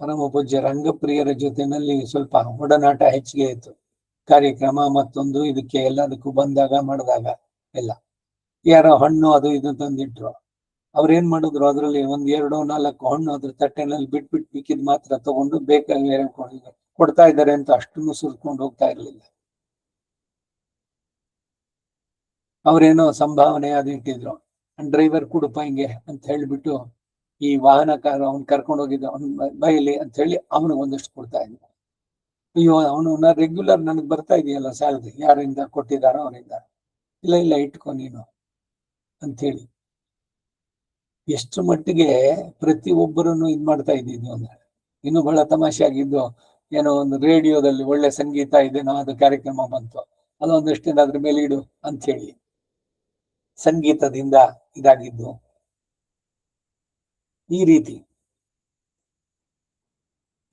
ಪರಮ ಪೂಜ್ಯ ರಂಗಪ್ರಿಯರ ಜೊತೆನಲ್ಲಿ ಸ್ವಲ್ಪ ಒಡನಾಟ ಹೆಚ್ಚಿಗೆ ಇತ್ತು. ಕಾರ್ಯಕ್ರಮ ಮತ್ತೊಂದು ಇದಕ್ಕೆ ಎಲ್ಲದಕ್ಕೂ ಬಂದಾಗ ಮಾಡಿದಾಗ ಎಲ್ಲ ಯಾರೋ ಹಣ್ಣು ಅದು ಇದು ತಂದಿಟ್ರು. ಅವ್ರೇನ್ ಮಾಡಿದ್ರು, ಅದ್ರಲ್ಲಿ 1, 2, 4 ಹಣ್ಣು ಅದ್ರ ತಟ್ಟೆನಲ್ಲಿ ಬಿಟ್ಬಿಟ್ಟು ಮಿಕ್ಕಿದ್ ಮಾತ್ರ ತಗೊಂಡು ಬೇಕಾಗಿ ಕೊಡ್ತಾ ಇದ್ದಾರೆ ಅಂತ ಅಷ್ಟನ್ನು ಸುರ್ಕೊಂಡು ಹೋಗ್ತಾ ಇರ್ಲಿಲ್ಲ. ಅವ್ರೇನೋ ಸಂಭಾವನೆ ಅದು ಇಟ್ಟಿದ್ರು. ಡ್ರೈವರ್ ಕುಡುಪ ಹಿಂಗೆ ಅಂತ ಹೇಳ್ಬಿಟ್ಟು ಈ ವಾಹನಕಾರ ಅವ್ನು ಕರ್ಕೊಂಡು ಹೋಗಿದ್ದ ಅವ್ನ ಬೈಲಿ ಅಂತ ಹೇಳಿ ಅವನಿಗೆ ಒಂದಷ್ಟು ಕೊಡ್ತಾ ಇದ್ದ. ಅಯ್ಯೋ ಅವನು ರೆಗ್ಯುಲರ್ ನನಗೆ ಬರ್ತಾ ಇದೆಯಲ್ಲ ಸ್ಯಾಲ್ರಿ, ಯಾರಿಂದ ಕೊಟ್ಟಿದಾರೋ ಅವರಿಂದ. ಇಲ್ಲ ಇಟ್ಕೊ ನೀನು ಅಂತ ಹೇಳಿ ಎಷ್ಟು ಮಟ್ಟಿಗೆ ಪ್ರತಿಯೊಬ್ಬರನ್ನು ಇದ್ ಮಾಡ್ತಾ ಇದ್ದಿದ್ದು ಅಂದ್ರೆ. ಇನ್ನು ಬಹಳ ತಮಾಷೆ ಆಗಿದ್ದು, ಏನೋ ಒಂದು ರೇಡಿಯೋದಲ್ಲಿ ಒಳ್ಳೆ ಸಂಗೀತ ಇದೇನೋ ಅದು ಕಾರ್ಯಕ್ರಮ ಬಂತು, ಅದೊಂದಷ್ಟಿಂದ ಅದ್ರ ಮೇಲೆ ಇಡು ಅಂತ ಹೇಳಿ ಸಂಗೀತದಿಂದ ಇದಾಗಿದ್ದು. ಈ ರೀತಿ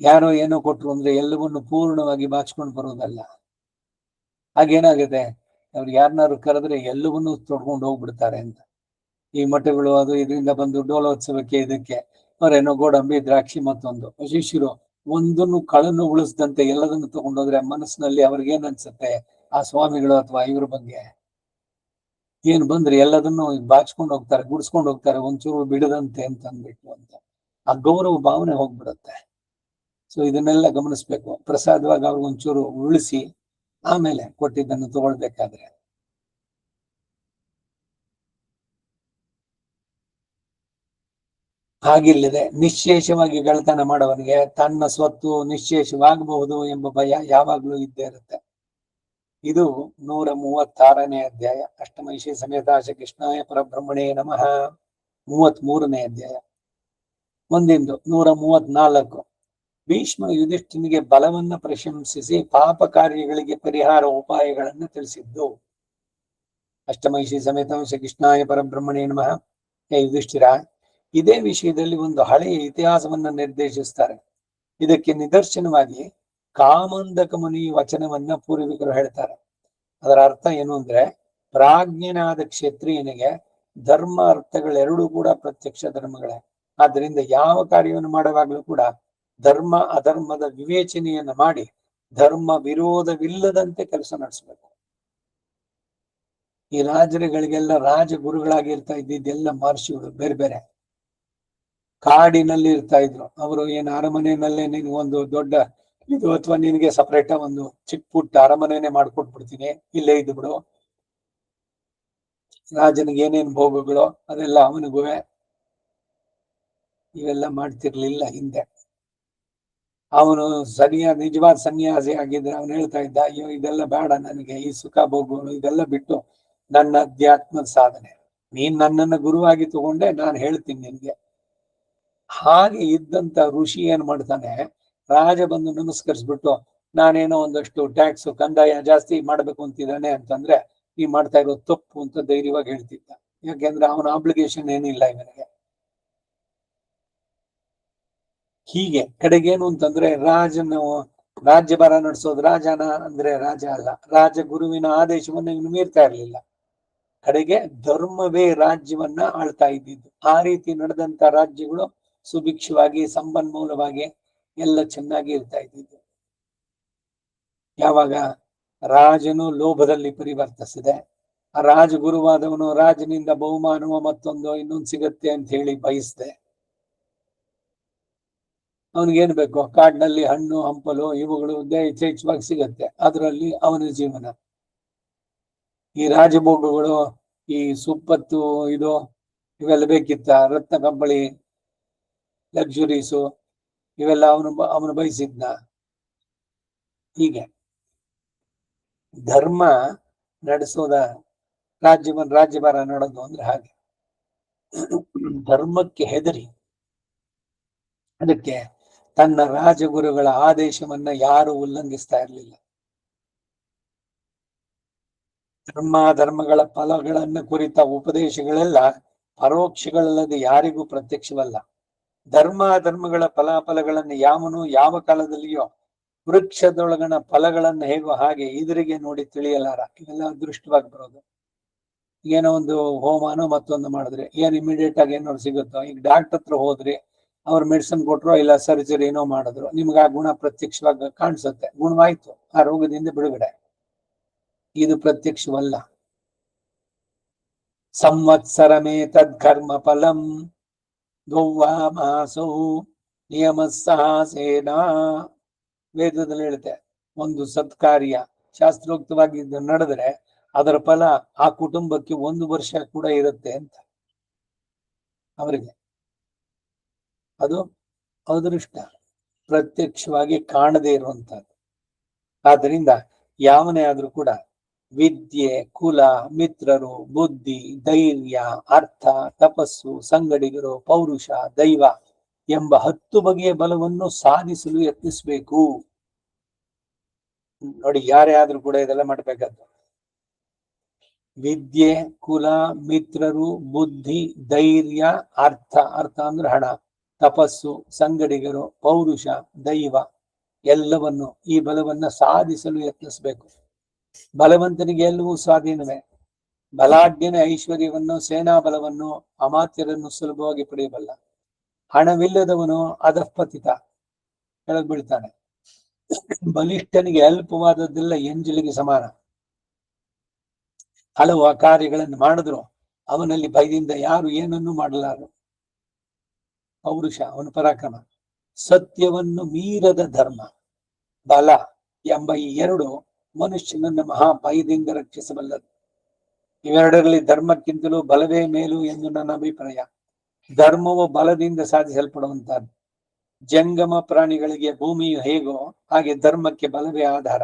ಯಾರೋ ಏನೋ ಕೊಟ್ರು ಅಂದ್ರೆ ಎಲ್ಲವನ್ನು ಪೂರ್ಣವಾಗಿ ಬಾಚ್ಕೊಂಡು ಬರೋದಲ್ಲ. ಹಾಗೇನಾಗುತ್ತೆ, ಅವ್ರು ಯಾರನ್ನಾರು ಕರೆದ್ರೆ ಎಲ್ಲವನ್ನೂ ತೊಡ್ಕೊಂಡು ಹೋಗ್ಬಿಡ್ತಾರೆ ಅಂತ. ಈ ಮಠಗಳು ಅದು ಇದರಿಂದ ಬಂದು ಡೋಲೋತ್ಸವಕ್ಕೆ ಇದಕ್ಕೆ ಅವರೇನೋ ಗೋಡಂಬಿ ದ್ರಾಕ್ಷಿ ಮತ್ತೊಂದು ಶಿಷ್ಯರು ಒಂದನ್ನು ಕಳನ್ನು ಉಳಿಸದಂತೆ ಎಲ್ಲದನ್ನು ತಗೊಂಡೋದ್ರೆ ಮನಸ್ಸಿನಲ್ಲಿ ಅವ್ರಿಗೇನ್ ಅನ್ಸುತ್ತೆ, ಆ ಸ್ವಾಮಿಗಳು ಅಥವಾ ಇವ್ರ ಬಗ್ಗೆ ಏನ್ ಬಂದ್ರೆ ಎಲ್ಲದನ್ನು ಬಾಚ್ಕೊಂಡು ಹೋಗ್ತಾರೆ, ಗುಡ್ಸ್ಕೊಂಡು ಹೋಗ್ತಾರೆ, ಒಂಚೂರು ಬಿಡದಂತೆ ಅಂತ ಅಂದ್ಬಿಟ್ಟು ಅಂತ ಆ ಗೌರವ ಭಾವನೆ ಹೋಗ್ಬಿಡುತ್ತೆ. ಸೊ ಇದನ್ನೆಲ್ಲ ಗಮನಿಸ್ಬೇಕು. ಪ್ರಸಾದವಾಗಿ ಅವ್ರಿಗೆ ಒಂಚೂರು ಉಳಿಸಿ ಆಮೇಲೆ ಕೊಟ್ಟಿದ್ದನ್ನು ತಗೊಳ್ಬೇಕಾದ್ರೆ. ಹಾಗಿಲ್ಲದೆ ನಿಶ್ಶೇಷವಾಗಿ ಗೆಳತನ ಮಾಡೋವನಿಗೆ ತನ್ನ ಸ್ವತ್ತು ನಿಶ್ಶೇಷವಾಗಬಹುದು ಎಂಬ ಭಯ ಯಾವಾಗ್ಲೂ ಇದ್ದೇ ಇರುತ್ತೆ. ಇದು 136ನೇ ಅಧ್ಯಾಯ. ಅಷ್ಟಮೈಷಿ ಸಮೇತ ಕೃಷ್ಣಾಯ ಪರಬ್ರಹ್ಮಣೇ ನಮಃ. 33ನೇ ಅಧ್ಯಾಯ. ಮುಂದಿಂದು 134. ಭೀಷ್ಮ ಯುಧಿಷ್ಠಿನಿಗೆ ಬಲವನ್ನ ಪ್ರಶಂಸಿಸಿ ಪಾಪ ಕಾರ್ಯಗಳಿಗೆ ಪರಿಹಾರ ಉಪಾಯಗಳನ್ನು ತಿಳಿಸಿದ್ದು. ಅಷ್ಟಮೈಷಿ ಸಮೇತ ಕೃಷ್ಣಾಯ ಪರಬ್ರಹ್ಮಣೇ ನಮಃ. ಹೇ ಯುಧಿಷ್ಠಿರ, ಇದೇ ವಿಷಯದಲ್ಲಿ ಒಂದು ಹಳೆಯ ಇತಿಹಾಸವನ್ನ ನಿರ್ದೇಶಿಸ್ತಾರೆ. ಇದಕ್ಕೆ ನಿದರ್ಶನವಾಗಿ ಕಾಮಂದಕ ಮುನಿ ವಚನವನ್ನ ಪೂರ್ವಿಕರು ಹೇಳ್ತಾರೆ. ಅದರ ಅರ್ಥ ಏನು ಅಂದ್ರೆ, ಪ್ರಾಜ್ಞನಾದ ಕ್ಷತ್ರಿಯನಿಗೆ ಧರ್ಮ ಅರ್ಥಗಳೆರಡೂ ಕೂಡ ಪ್ರತ್ಯಕ್ಷ ಧರ್ಮಗಳೇ. ಆದ್ದರಿಂದ ಯಾವ ಕಾರ್ಯವನ್ನು ಮಾಡುವಾಗಲೂ ಕೂಡ ಧರ್ಮ ಅಧರ್ಮದ ವಿವೇಚನೆಯನ್ನ ಮಾಡಿ ಧರ್ಮ ವಿರೋಧವಿಲ್ಲದಂತೆ ಕೆಲಸ ನಡೆಸಬೇಕು. ಈ ರಾಜರುಗಳಿಗೆಲ್ಲ ರಾಜ ಗುರುಗಳಾಗಿರ್ತಾ ಇದ್ದಿದ್ದೆಲ್ಲ ಮಹರ್ಷಿಗಳು ಬೇರೆ ಬೇರೆ. ಕಾಡಿನಲ್ಲಿ ಇರ್ತಾ ಇದ್ರು. ಅವರು ಏನು ಅರಮನೆಯಲ್ಲೇ ನಿನ್ಗೊಂದು ದೊಡ್ಡ ಇದು ಅಥವಾ ನಿನಗೆ ಸಪರೇಟ್ ಒಂದು ಚಿಕ್ಕ ಪುಟ್ಟ ಅರಮನೆನೇ ಮಾಡ್ಕೊಟ್ಬಿಡ್ತೀನಿ, ಇಲ್ಲೇ ಇದ್ದು ಬಿಡು. ರಾಜನಿಗೆ ಏನೇನ್ ಭೋಗಗಳು ಅದೆಲ್ಲ ಅವನಿಗೂ ಇವೆಲ್ಲ ಮಾಡ್ತಿರ್ಲಿಲ್ಲ ಹಿಂದೆ. ಅವನು ನಿಜವಾದ ಸನ್ಯಾಸಿ ಆಗಿದ್ರೆ ಅವನು ಹೇಳ್ತಾ ಇದ್ದ, ಅಯ್ಯೋ ಇದೆಲ್ಲ ಬೇಡ ನನಗೆ, ಈ ಸುಖ ಭೋಗಗಳು ಇದೆಲ್ಲ ಬಿಟ್ಟು ನನ್ನ ಅಧ್ಯಾತ್ಮದ ಸಾಧನೆ, ನೀನ್ ನನ್ನನ್ನ ಗುರುವಾಗಿ ತಗೊಂಡೆ, ನಾನು ಹೇಳ್ತೀನಿ ನಿನ್ಗೆ. ಹಾಗೆ ಇದ್ದಂತ ಋಷಿ ಏನ್ ಮಾಡ್ತಾನೆ, ರಾಜ ಬಂದು ನಮಸ್ಕರಿಸ್ಬಿಟ್ಟು ನಾನೇನೋ ಒಂದಷ್ಟು ಟ್ಯಾಕ್ಸ್ ಕಂದಾಯ ಜಾಸ್ತಿ ಮಾಡ್ಬೇಕು ಅಂತಿದ್ದಾನೆ ಅಂತಂದ್ರೆ ನೀ ಮಾಡ್ತಾ ಇರೋದು ತಪ್ಪು ಅಂತ ಧೈರ್ಯವಾಗಿ ಹೇಳ್ತಿದ್ದ. ಯಾಕೆಂದ್ರೆ ಅವನ ಆಬ್ಲಿಗೇಷನ್ ಏನಿಲ್ಲ ಇವನಿಗೆ. ಹೀಗೆ ಕಡೆಗೇನು ಅಂತಂದ್ರೆ ರಾಜ್ಯಭಾರ ನಡೆಸೋದು ರಾಜನ ಅಂದ್ರೆ ರಾಜ ಅಲ್ಲ, ರಾಜ ಗುರುವಿನ ಆದೇಶವನ್ನು ಇವನು ಮೀರ್ತಾ ಇರ್ಲಿಲ್ಲ. ಕಡೆಗೆ ಧರ್ಮವೇ ರಾಜ್ಯವನ್ನ ಆಳ್ತಾ ಇದ್ದಿದ್ದು. ಆ ರೀತಿ ನಡೆದಂತ ರಾಜ್ಯಗಳು ಸುಭಿಕ್ಷವಾಗಿ ಸಂಪನ್ಮೂಲವಾಗಿ ಎಲ್ಲ ಚೆನ್ನಾಗಿ ಇರ್ತಾ ಇದ್ದಿದ್ದು. ಯಾವಾಗ ರಾಜನು ಲೋಭದಲ್ಲಿ ಪರಿವರ್ತಿಸಿದೆ, ಆ ರಾಜಗುರುವಾದವನು ರಾಜನಿಂದ ಬಹುಮಾನವ ಮತ್ತೊಂದು ಇನ್ನೊಂದು ಸಿಗತ್ತೆ ಅಂತ ಹೇಳಿ ಬಯಸ್ದೆ, ಅವನಿಗೇನ್ ಬೇಕು, ಕಾಡಿನಲ್ಲಿ ಹಣ್ಣು ಹಂಪಲು ಇವುಗಳು ಯಥೇಚ್ಛವಾಗಿ ಸಿಗತ್ತೆ, ಅದರಲ್ಲಿ ಅವನ ಜೀವನ. ಈ ರಾಜಭೋಗಗಳು, ಈ ಸುಪ್ಪತ್ತು ಇದು ಇವೆಲ್ಲ ಬೇಕಿತ್ತ, ರತ್ನ ಕಂಬಳಿ ಲಕ್ಸುರೀಸು ಇವೆಲ್ಲ ಅವನು ಬಯಸಿದ್ನ. ಹೀಗೆ ಧರ್ಮ ನಡೆಸೋದ ರಾಜ್ಯಭಾರ ನಡೆದು ಅಂದ್ರೆ ಹಾಗೆ. ಧರ್ಮಕ್ಕೆ ಹೆದರಿ ಅದಕ್ಕೆ ತನ್ನ ರಾಜಗುರುಗಳ ಆದೇಶವನ್ನ ಯಾರು ಉಲ್ಲಂಘಿಸ್ತಾ ಇರಲಿಲ್ಲ. ಧರ್ಮಗಳ ಫಲಗಳನ್ನ ಕುರಿತ ಉಪದೇಶಗಳೆಲ್ಲ ಪರೋಕ್ಷಗಳಲ್ಲದೆ ಯಾರಿಗೂ ಪ್ರತ್ಯಕ್ಷವಲ್ಲ. ಧರ್ಮಗಳ ಫಲಾಫಲಗಳನ್ನು ಯಾವನು ಯಾವ ಕಾಲದಲ್ಲಿಯೋ ವೃಕ್ಷದೊಳಗಣ ಫಲಗಳನ್ನ ಹೇಗೋ ಹಾಗೆ ಇದರಿಗೆ ನೋಡಿ ತಿಳಿಯಲಾರ. ಇವೆಲ್ಲ ಅದೃಷ್ಟವಾಗಿ ಬರೋದು. ಏನೋ ಒಂದು ಹೋಮಾನೋ ಮತ್ತೊಂದು ಮಾಡಿದ್ರೆ ಏನ್ ಇಮಿಡಿಯೇಟ್ ಆಗಿ ಏನಾದ್ರು ಸಿಗುತ್ತೋ. ಈಗ ಡಾಕ್ಟರ್ ಹತ್ರ ಹೋದ್ರಿ, ಅವ್ರು ಮೆಡಿಸಿನ್ ಕೊಟ್ರು, ಇಲ್ಲ ಸರ್ಜರಿ ಏನೋ ಮಾಡಿದ್ರು, ನಿಮ್ಗೆ ಆ ಗುಣ ಪ್ರತ್ಯಕ್ಷವಾಗಿ ಕಾಣಿಸುತ್ತೆ, ಗುಣವಾಯ್ತು, ಆ ರೋಗದಿಂದ ಬಿಡುಗಡೆ. ಇದು ಪ್ರತ್ಯಕ್ಷವಲ್ಲ. ಸಂವತ್ಸರಮೇ ತದ್ಕರ್ಮ ಫಲಂ ಮಾಸೌ ನಿಯಮ ಸಾಹಸೇನಾ. ವೇದದಲ್ಲಿ ಹೇಳುತ್ತೆ, ಒಂದು ಸತ್ಕಾರ್ಯ ಶಾಸ್ತ್ರೋಕ್ತವಾಗಿ ನಡೆದ್ರೆ ಅದರ ಫಲ ಆ ಕುಟುಂಬಕ್ಕೆ 1 ವರ್ಷ ಕೂಡ ಇರುತ್ತೆ ಅಂತ. ಅವರಿಗೆ ಅದು ಅದೃಷ್ಟ, ಪ್ರತ್ಯಕ್ಷವಾಗಿ ಕಾಣದೇ ಇರುವಂತಹದ್ದು. ಆದ್ದರಿಂದ ಯಾವನೇ ಆದ್ರೂ ಕೂಡ ವಿದ್ಯೆ, ಕುಲ, ಮಿತ್ರರು, ಬುದ್ಧಿ, ಧೈರ್ಯ, ಅರ್ಥ, ತಪಸ್ಸು, ಸಂಗಡಿಗರು, ಪೌರುಷ, ದೈವ ಎಂಬ 10 ಬಗೆಯ ಬಲವನ್ನು ಸಾಧಿಸಲು ಯತ್ನಿಸಬೇಕು. ನೋಡಿ, ಯಾರೇ ಆದ್ರೂ ಕೂಡ ಇದೆಲ್ಲ ಮಾಡ್ಬೇಕಾದ್ದು. ವಿದ್ಯೆ, ಕುಲ, ಮಿತ್ರರು, ಬುದ್ಧಿ, ಧೈರ್ಯ, ಅರ್ಥ ಅಂದ್ರೆ ಹಣ, ತಪಸ್ಸು, ಸಂಗಡಿಗರು, ಪೌರುಷ, ದೈವ ಎಲ್ಲವನ್ನು, ಈ ಬಲವನ್ನ ಸಾಧಿಸಲು ಯತ್ನಿಸಬೇಕು. ಬಲವಂತನಿಗೆ ಎಲ್ಲವೂ ಸ್ವಾಧೀನವೇ. ಬಲಾಢ್ಯನ ಐಶ್ವರ್ಯವನ್ನು, ಸೇನಾ ಬಲವನ್ನು, ಅಮಾತ್ಯರನ್ನು ಸುಲಭವಾಗಿ ಪಡೆಯಬಲ್ಲ. ಹಣವಿಲ್ಲದವನು ಅಧಃಪತಿತ, ಕೆಳಗೆ ಬೀಳ್ತಾನೆ. ಬಲಿಷ್ಠನಿಗೆ ಅಲ್ಪವಾದದ್ದೆಲ್ಲ ಎಂಜಲಿಗೆ ಸಮಾನ. ಹಲವು ಕಾರ್ಯಗಳನ್ನು ಮಾಡಿದ್ರು ಅವನಲ್ಲಿ ಭಯದಿಂದ ಯಾರು ಏನನ್ನೂ ಮಾಡಲಾರು. ಪೌರುಷ, ಅವನ ಪರಾಕ್ರಮ. ಸತ್ಯವನ್ನು ಮೀರದ ಧರ್ಮ, ಬಲ ಎಂಬ ಈ 2 ಮನುಷ್ಯನನ್ನ ಮಹಾ ಭಯದಿಂದ ರಕ್ಷಿಸಬಲ್ಲದು. ಇವೆರಡರಲ್ಲಿ ಧರ್ಮಕ್ಕಿಂತಲೂ ಬಲವೇ ಮೇಲು ಎಂದು ನನ್ನ ಅಭಿಪ್ರಾಯ. ಧರ್ಮವು ಬಲದಿಂದ ಸಾಧಿಸಲ್ಪಡುವಂತಹದ್ದು. ಜಂಗಮ ಪ್ರಾಣಿಗಳಿಗೆ ಭೂಮಿಯು ಹೇಗೋ ಹಾಗೆ ಧರ್ಮಕ್ಕೆ ಬಲವೇ ಆಧಾರ.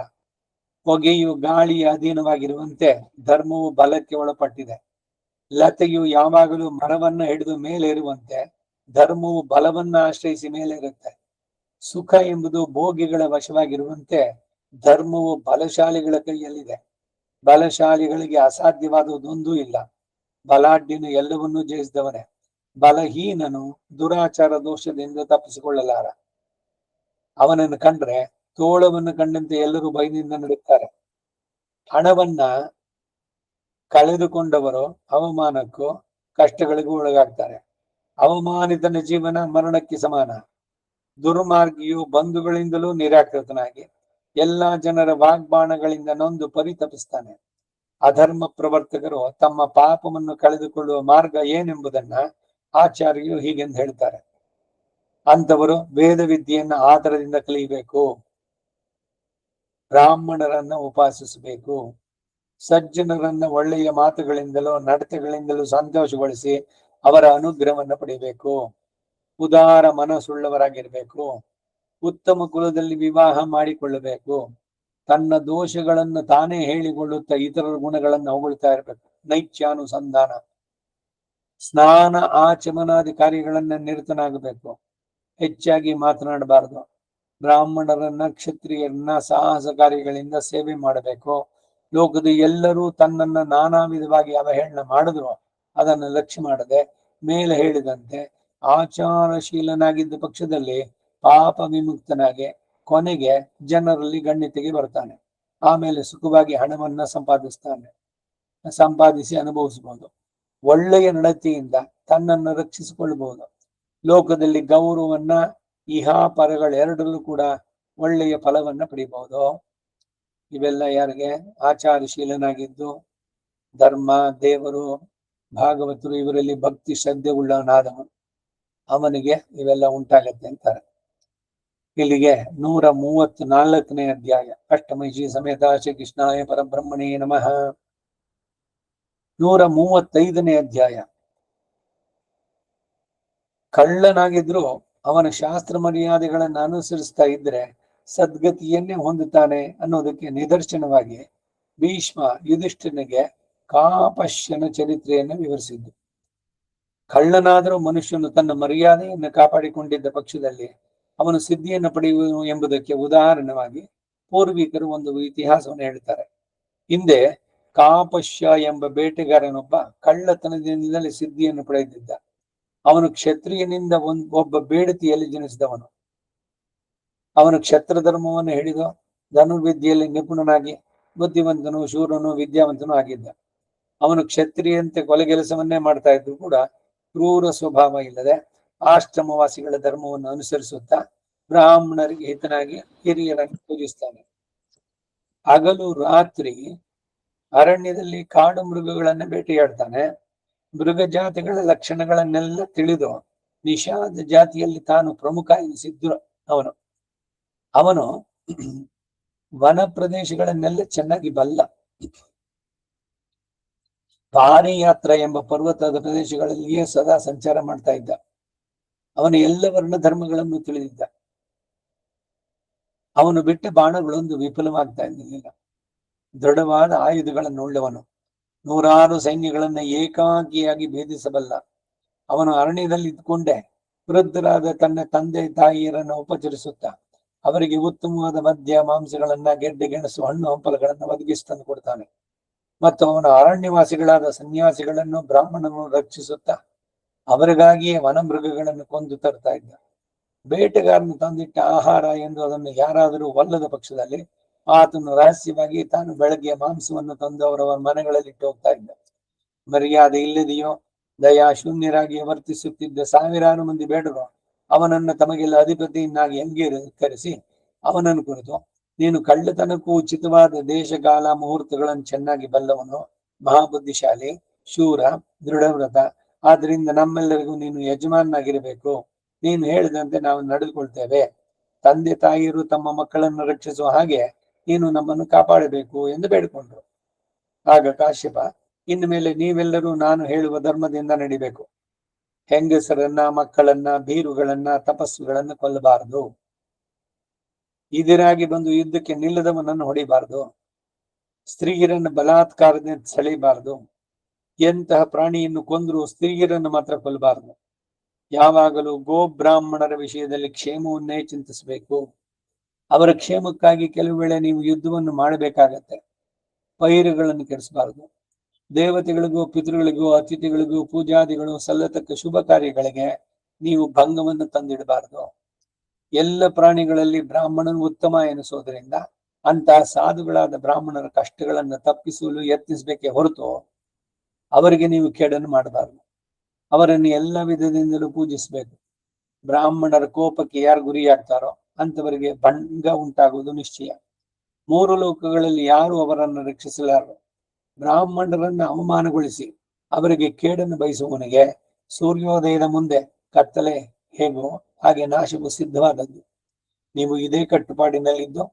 ಹೊಗೆಯು ಗಾಳಿಯ ಅಧೀನವಾಗಿರುವಂತೆ ಧರ್ಮವು ಬಲಕ್ಕೆ ಒಳಪಟ್ಟಿದೆ. ಲತೆಯು ಯಾವಾಗಲೂ ಮರವನ್ನ ಹಿಡಿದು ಮೇಲೆ ಇರುವಂತೆ ಧರ್ಮವು ಬಲವನ್ನ ಆಶ್ರಯಿಸಿ ಮೇಲೆ ಇರುತ್ತೆ. ಸುಖ ಎಂಬುದು ಭೋಗಿಗಳ ವಶವಾಗಿರುವಂತೆ ಧರ್ಮವು ಬಲಶಾಲಿಗಳ ಕೈಯಲ್ಲಿದೆ. ಬಲಶಾಲಿಗಳಿಗೆ ಅಸಾಧ್ಯವಾದುದೊಂದೂ ಇಲ್ಲ. ಬಲಾಢ್ಯನು ಎಲ್ಲವನ್ನೂ ಜಯಿಸಿದವನೇ. ಬಲಹೀನನು ದುರಾಚಾರ ದೋಷದಿಂದ ತಪ್ಪಿಸಿಕೊಳ್ಳಲಾರ. ಅವನನ್ನು ಕಂಡ್ರೆ ತೋಳವನ್ನು ಕಂಡಂತೆ ಎಲ್ಲರೂ ಭಯದಿಂದ ನಡೆಯುತ್ತಾರೆ. ಹಣವನ್ನ ಕಳೆದುಕೊಂಡವರು ಅವಮಾನಕ್ಕೂ ಕಷ್ಟಗಳಿಗೂ ಒಳಗಾಗ್ತಾರೆ. ಅವಮಾನಿತನ ಜೀವನ ಮರಣಕ್ಕೆ ಸಮಾನ. ದುರ್ಮಾರ್ಗಿಯು ಬಂಧುಗಳಿಂದಲೂ ನಿರಾಕೃತನಾಗಿ ಎಲ್ಲಾ ಜನರ ವಾಗ್ಬಾಣಗಳಿಂದ ನೊಂದು ಪರಿತಪಿಸ್ತಾನೆ. ಅಧರ್ಮ ಪ್ರವರ್ತಕರು ತಮ್ಮ ಪಾಪವನ್ನು ಕಳೆದುಕೊಳ್ಳುವ ಮಾರ್ಗ ಏನೆಂಬುದನ್ನ ಆಚಾರ್ಯರು ಹೀಗೆಂದು ಹೇಳ್ತಾರೆ. ಅಂತವರು ವೇದ ವಿದ್ಯೆಯನ್ನ ಆದರದಿಂದ ಕಲಿಯಬೇಕು, ಬ್ರಾಹ್ಮಣರನ್ನ ಉಪಾಸಿಸಬೇಕು, ಸಜ್ಜನರನ್ನ ಒಳ್ಳೆಯ ಮಾತುಗಳಿಂದಲೂ ನಡತೆಗಳಿಂದಲೂ ಸಂತೋಷಗೊಳಿಸಿ ಅವರ ಅನುಗ್ರಹವನ್ನು ಪಡಿಬೇಕು, ಉದಾರ ಮನಸ್ಸುಳ್ಳವರಾಗಿರ್ಬೇಕು, ಉತ್ತಮ ಕುಲದಲ್ಲಿ ವಿವಾಹ ಮಾಡಿಕೊಳ್ಳಬೇಕು, ತನ್ನ ದೋಷಗಳನ್ನು ತಾನೇ ಹೇಳಿಕೊಳ್ಳುತ್ತಾ ಇತರರ ಗುಣಗಳನ್ನು ಹೊಗಳ್ತಾ ಇರಬೇಕು, ನೈತ್ಯಾನುಸಂಧಾನ, ಸ್ನಾನ ಆಚಮನಾದಿ ಕಾರ್ಯಗಳನ್ನ ನಿರತನಾಗಬೇಕು, ಹೆಚ್ಚಾಗಿ ಮಾತನಾಡಬಾರದು, ಬ್ರಾಹ್ಮಣರನ್ನ ಕ್ಷತ್ರಿಯರನ್ನ ಸಾಹಸ ಕಾರ್ಯಗಳಿಂದ ಸೇವೆ ಮಾಡಬೇಕು, ಲೋಕದ ಎಲ್ಲರೂ ತನ್ನನ್ನ ನಾನಾ ವಿಧವಾಗಿ ಅವಹೇಳನ ಮಾಡಿದ್ರು ಅದನ್ನು ಲಕ್ಷ್ಯ ಮಾಡದೆ ಮೇಲೆ ಹೇಳಿದಂತೆ ಆಚಾರಶೀಲನಾಗಿದ್ದ ಪಕ್ಷದಲ್ಲಿ ಪಾಪ ವಿಮುಕ್ತನಾಗಿ ಕೊನೆಗೆ ಜನರಲ್ಲಿ ಗಣ್ಯತೆಗೆ ಬರ್ತಾನೆ. ಆಮೇಲೆ ಸುಖವಾಗಿ ಹಣವನ್ನ ಸಂಪಾದಿಸಿ ಅನುಭವಿಸಬಹುದು. ಒಳ್ಳೆಯ ನಡತೆಯಿಂದ ತನ್ನನ್ನು ರಕ್ಷಿಸಿಕೊಳ್ಳಬಹುದು. ಲೋಕದಲ್ಲಿ ಗೌರವನ್ನ ಇಹಾಪರಗಳೆರಡರಲ್ಲೂ ಕೂಡ ಒಳ್ಳೆಯ ಫಲವನ್ನ ಪಡಿಬಹುದು. ಇವೆಲ್ಲ ಯಾರಿಗೆ? ಆಚಾರಶೀಲನಾಗಿದ್ದು ಧರ್ಮ, ದೇವರು, ಭಾಗವತರು ಇವರಲ್ಲಿ ಭಕ್ತಿ ಶ್ರದ್ಧೆ ಉಳ್ಳವನಾದವನು, ಅವನಿಗೆ ಇವೆಲ್ಲ ಉಂಟಾಗತ್ತೆ ಅಂತಾರೆ. ಇಲ್ಲಿಗೆ 134ನೇ ಅಧ್ಯಾಯ ಅಷ್ಟಮೈಷಿ ಸಮೇತ ಶ್ರೀಕೃಷ್ಣಾಯ ಪರಬ್ರಹ್ಮಣೇ ನಮಃ. 135ನೇ ಅಧ್ಯಾಯ. ಕಳ್ಳನಾಗಿದ್ರು ಅವನ ಶಾಸ್ತ್ರ ಮರ್ಯಾದೆಗಳನ್ನು ಅನುಸರಿಸ್ತಾ ಇದ್ರೆ ಸದ್ಗತಿಯನ್ನೇ ಹೊಂದುತ್ತಾನೆ ಅನ್ನೋದಕ್ಕೆ ನಿದರ್ಶನವಾಗಿ ಭೀಷ್ಮ ಯುಧಿಷ್ಠಿರನಿಗೆ ಕಾಪಶ್ಯನ ಚರಿತ್ರೆಯನ್ನು ವಿವರಿಸಿದ್ದು. ಕಳ್ಳನಾದರೂ ಮನುಷ್ಯನು ತನ್ನ ಮರ್ಯಾದೆಯನ್ನು ಕಾಪಾಡಿಕೊಂಡಿದ್ದ ಪಕ್ಷದಲ್ಲಿ ಅವನು ಸಿದ್ಧಿಯನ್ನು ಪಡೆಯುವನು ಎಂಬುದಕ್ಕೆ ಉದಾಹರಣವಾಗಿ ಪೂರ್ವಿಕರು ಒಂದು ಇತಿಹಾಸವನ್ನು ಹೇಳ್ತಾರೆ. ಹಿಂದೆ ಕಾಪಶ್ಯ ಎಂಬ ಬೇಟೆಗಾರನೊಬ್ಬ ಕಳ್ಳತನದಿಂದಲೇ ಸಿದ್ಧಿಯನ್ನು ಪಡೆದಿದ್ದ. ಅವನು ಕ್ಷತ್ರಿಯನಿಂದ ಒಬ್ಬ ಬೇಡತಿಯಲ್ಲಿ ಜನಿಸಿದವನು. ಅವನು ಕ್ಷತ್ರ ಧರ್ಮವನ್ನು ಹಿಡಿದು ಧನುರ್ವಿದ್ಯೆಯಲ್ಲಿ ನಿಪುಣನಾಗಿ ಬುದ್ಧಿವಂತನು, ಶೂರನು, ವಿದ್ಯಾವಂತನು ಆಗಿದ್ದ. ಅವನು ಕ್ಷತ್ರಿಯಂತೆ ಕೊಲೆಗೆಲಸವನ್ನೇ ಮಾಡ್ತಾ ಇದ್ರು ಕೂಡ ಕ್ರೂರ ಸ್ವಭಾವ ಇಲ್ಲದೆ ಆಶ್ರಮವಾಸಿಗಳ ಧರ್ಮವನ್ನು ಅನುಸರಿಸುತ್ತಾ ಬ್ರಾಹ್ಮಣರಿಗೆ ಹಿತನಾಗಿ ಹಿರಿಯರನ್ನು ಪೂಜಿಸ್ತಾನೆ. ಹಗಲು ರಾತ್ರಿ ಅರಣ್ಯದಲ್ಲಿ ಕಾಡು ಮೃಗಗಳನ್ನ ಬೇಟೆಯಾಡ್ತಾನೆ. ಮೃಗ ಜಾತಿಗಳ ಲಕ್ಷಣಗಳನ್ನೆಲ್ಲ ತಿಳಿದು ನಿಷಾದ ಜಾತಿಯಲ್ಲಿ ತಾನು ಪ್ರಮುಖ ಎನಿಸಿದ್ರು ಅವನು ವನ ಪ್ರದೇಶಗಳನ್ನೆಲ್ಲ ಚೆನ್ನಾಗಿ ಬಲ್ಲ. ಪಾರಿಯಾತ್ರ ಎಂಬ ಪರ್ವತದ ಪ್ರದೇಶಗಳಲ್ಲಿಯೇ ಸದಾ ಸಂಚಾರ ಮಾಡ್ತಾ ಇದ್ದ. ಅವನು ಎಲ್ಲ ವರ್ಣ ಧರ್ಮಗಳನ್ನು ತಿಳಿದಿದ್ದ. ಅವನು ಬಿಟ್ಟ ಬಾಣಗಳೊಂದು ವಿಫಲವಾಗ್ತಾ ಇರಲಿಲ್ಲ. ದೃಢವಾದ ಆಯುಧಗಳನ್ನು ಉಳ್ಳವನು, 100 ಸೈನ್ಯಗಳನ್ನ ಏಕಾಂಗಿಯಾಗಿ ಭೇದಿಸಬಲ್ಲ. ಅವನು ಅರಣ್ಯದಲ್ಲಿ ಇದ್ಕೊಂಡೆ ವೃದ್ಧರಾದ ತನ್ನ ತಂದೆ ತಾಯಿಯರನ್ನು ಉಪಚರಿಸುತ್ತಾ ಅವರಿಗೆ ಉತ್ತಮವಾದ ಮದ್ಯ ಮಾಂಸಗಳನ್ನ, ಗೆಡ್ಡೆ ಗೆಣಸು, ಹಣ್ಣು ಹಂಪಲುಗಳನ್ನ ಒದಗಿಸಿ ತಂದು ಕೊಡ್ತಾನೆ. ಮತ್ತು ಅವನ ಅರಣ್ಯವಾಸಿಗಳಾದ ಸನ್ಯಾಸಿಗಳನ್ನು, ಬ್ರಾಹ್ಮಣರನ್ನು ರಕ್ಷಿಸುತ್ತಾ ಅವರಿಗಾಗಿಯೇ ವನ ಮೃಗಗಳನ್ನು ಕೊಂದು ತರ್ತಾ ಇದ್ದ. ಬೇಟೆಗಾರನು ತಂದಿಟ್ಟ ಆಹಾರ ಎಂದು ಅದನ್ನು ಯಾರಾದರೂ ಒಲ್ಲದ ಪಕ್ಷದಲ್ಲಿ ಆತನು ರಹಸ್ಯವಾಗಿ ತಾನು ಬೆಳಗ್ಗೆ ಮಾಂಸವನ್ನು ತಂದು ಅವರವರ ಮನೆಗಳಲ್ಲಿ ಇಟ್ಟು ಹೋಗ್ತಾ ಇದ್ದ. ಮರ್ಯಾದೆ ಇಲ್ಲದೆಯೋ ದಯಾಶೂನ್ಯರಾಗಿ ವರ್ತಿಸುತ್ತಿದ್ದ ಸಾವಿರಾರು ಮಂದಿ ಬೇಡರು ಅವನನ್ನು ತಮಗೆಲ್ಲ ಅಧಿಪತಿಯನ್ನಾಗಿ ಅಂಗೀಕರಿಸಿ ಅವನನ್ನು ಕುರಿತು, ನೀನು ಕಳ್ಳತನಕ್ಕೂ ಉಚಿತವಾದ ದೇಶ ಕಾಲ ಮುಹೂರ್ತಗಳನ್ನು ಚೆನ್ನಾಗಿ ಬಲ್ಲವನು, ಮಹಾಬುದ್ಧಿಶಾಲಿ, ಶೂರ, ದೃಢವ್ರತ, ಆದ್ರಿಂದ ನಮ್ಮೆಲ್ಲರಿಗೂ ನೀನು ಯಜಮಾನಾಗಿರಬೇಕು. ನೀನು ಹೇಳಿದಂತೆ ನಾವು ನಡೆದುಕೊಳ್ತೇವೆ. ತಂದೆ ತಾಯಿಯರು ತಮ್ಮ ಮಕ್ಕಳನ್ನು ರಕ್ಷಿಸುವ ಹಾಗೆ ನೀನು ನಮ್ಮನ್ನು ಕಾಪಾಡಬೇಕು ಎಂದು ಬೇಡಿಕೊಂಡ್ರು. ಆಗ ಕಾಶ್ಯಪ, ಇನ್ನು ಮೇಲೆ ನೀವೆಲ್ಲರೂ ನಾನು ಹೇಳುವ ಧರ್ಮದಿಂದ ನಡಿಬೇಕು. ಹೆಂಗಸರನ್ನ, ಮಕ್ಕಳನ್ನ, ಬೀರುಗಳನ್ನ, ತಪಸ್ಸುಗಳನ್ನ ಕೊಲ್ಲಬಾರದು. ಇದರಾಗಿ ಬಂದು ಯುದ್ಧಕ್ಕೆ ನಿಲ್ಲದವನನ್ನು ಹೊಡಿಬಾರದು. ಸ್ತ್ರೀಯರನ್ನು ಬಲಾತ್ಕಾರದಿಂದ ಸೆಳೆಯಬಾರದು. ಎಂತಹ ಪ್ರಾಣಿಯನ್ನು ಕೊಂದರೂ ಸ್ತ್ರೀಯರನ್ನು ಮಾತ್ರ ಕೊಲ್ಲಬಾರದು. ಯಾವಾಗಲೂ ಗೋ ಬ್ರಾಹ್ಮಣರ ವಿಷಯದಲ್ಲಿ ಕ್ಷೇಮವನ್ನೇ ಚಿಂತಿಸಬೇಕು. ಅವರ ಕ್ಷೇಮಕ್ಕಾಗಿ ಕೆಲವು ವೇಳೆ ನೀವು ಯುದ್ಧವನ್ನು ಮಾಡಬೇಕಾಗತ್ತೆ. ಪೈರುಗಳನ್ನು ಕೆಡಿಸಬಾರದು. ದೇವತೆಗಳಿಗೂ, ಪಿತೃಗಳಿಗೂ, ಅತಿಥಿಗಳಿಗೂ ಪೂಜಾದಿಗಳು ಸಲ್ಲತಕ್ಕ ಶುಭ ಕಾರ್ಯಗಳಿಗೆ ನೀವು ಭಂಗವನ್ನು ತಂದಿಡಬಾರದು. ಎಲ್ಲ ಪ್ರಾಣಿಗಳಲ್ಲಿ ಬ್ರಾಹ್ಮಣನು ಉತ್ತಮ ಎನಿಸೋದ್ರಿಂದ ಅಂತಹ ಸಾಧುಗಳಾದ ಬ್ರಾಹ್ಮಣರ ಕಷ್ಟಗಳನ್ನು ತಪ್ಪಿಸಲು ಯತ್ನಿಸಬೇಕೇ ಹೊರತು ಅವರಿಗೆ ನೀವು ಕೇಡನ್ನು ಮಾಡಬಾರದು. ಅವರನ್ನು ಎಲ್ಲ ವಿಧದಿಂದಲೂ ಪೂಜಿಸಬೇಕು. ಬ್ರಾಹ್ಮಣರ ಕೋಪಕ್ಕೆ ಯಾರು ಗುರಿಯಾಗ್ತಾರೋ ಅಂತವರಿಗೆ ಭಂಗ ಉಂಟಾಗುವುದು ನಿಶ್ಚಯ. 3 ಲೋಕಗಳಲ್ಲಿ ಯಾರು ಅವರನ್ನು ರಕ್ಷಿಸಲಾರರು. ಬ್ರಾಹ್ಮಣರನ್ನ ಅವಮಾನಗೊಳಿಸಿ ಅವರಿಗೆ ಕೇಡನ್ನು ಬಯಸುವವನಿಗೆ ಸೂರ್ಯೋದಯದ ಮುಂದೆ ಕತ್ತಲೆ ಹೇಗೋ ಹಾಗೆ ನಾಶವು ಸಿದ್ಧವಾದದ್ದು. ನೀವು ಇದೇ ಕಟ್ಟುಪಾಡಿನಲ್ಲಿದ್ದು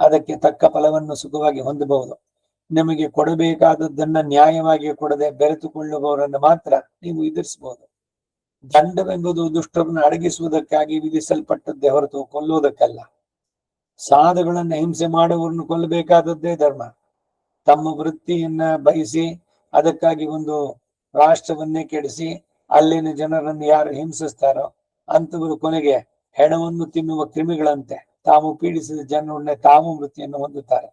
ಅದಕ್ಕೆ ತಕ್ಕ ಫಲವನ್ನು ಸುಖವಾಗಿ ಹೊಂದಬಹುದು. ನಿಮಗೆ ಕೊಡಬೇಕಾದದ್ದನ್ನ ನ್ಯಾಯವಾಗಿ ಕೊಡದೆ ಬೆರೆತುಕೊಳ್ಳುವವರನ್ನು ಮಾತ್ರ ನೀವು ಎದುರಿಸಬಹುದು. ದಂಡವೆಂಬುದು ದುಷ್ಟರನ್ನು ಅಡಗಿಸುವುದಕ್ಕಾಗಿ ವಿಧಿಸಲ್ಪಟ್ಟದ್ದೇ ಹೊರತು ಕೊಲ್ಲುವುದಕ್ಕಲ್ಲ. ಸಾಧುಗಳನ್ನ ಹಿಂಸೆ ಮಾಡುವವರನ್ನು ಕೊಲ್ಲಬೇಕಾದದ್ದೇ ಧರ್ಮ. ತಮ್ಮ ವೃತ್ತಿಯನ್ನ ಬಯಸಿ ಅದಕ್ಕಾಗಿ ಒಂದು ರಾಷ್ಟ್ರವನ್ನೇ ಕೆಡಿಸಿ ಅಲ್ಲಿನ ಜನರನ್ನು ಯಾರು ಹಿಂಸಿಸ್ತಾರೋ ಅಂತವರು ಕೊನೆಗೆ ಹೆಣವನ್ನು ತಿನ್ನುವ ಕ್ರಿಮಿಗಳಂತೆ ತಾವು ಪೀಡಿಸಿದ ಜನರನ್ನೇ ತಾವು ಮೃತಿಯನ್ನು ಹೊಂದುತ್ತಾರೆ.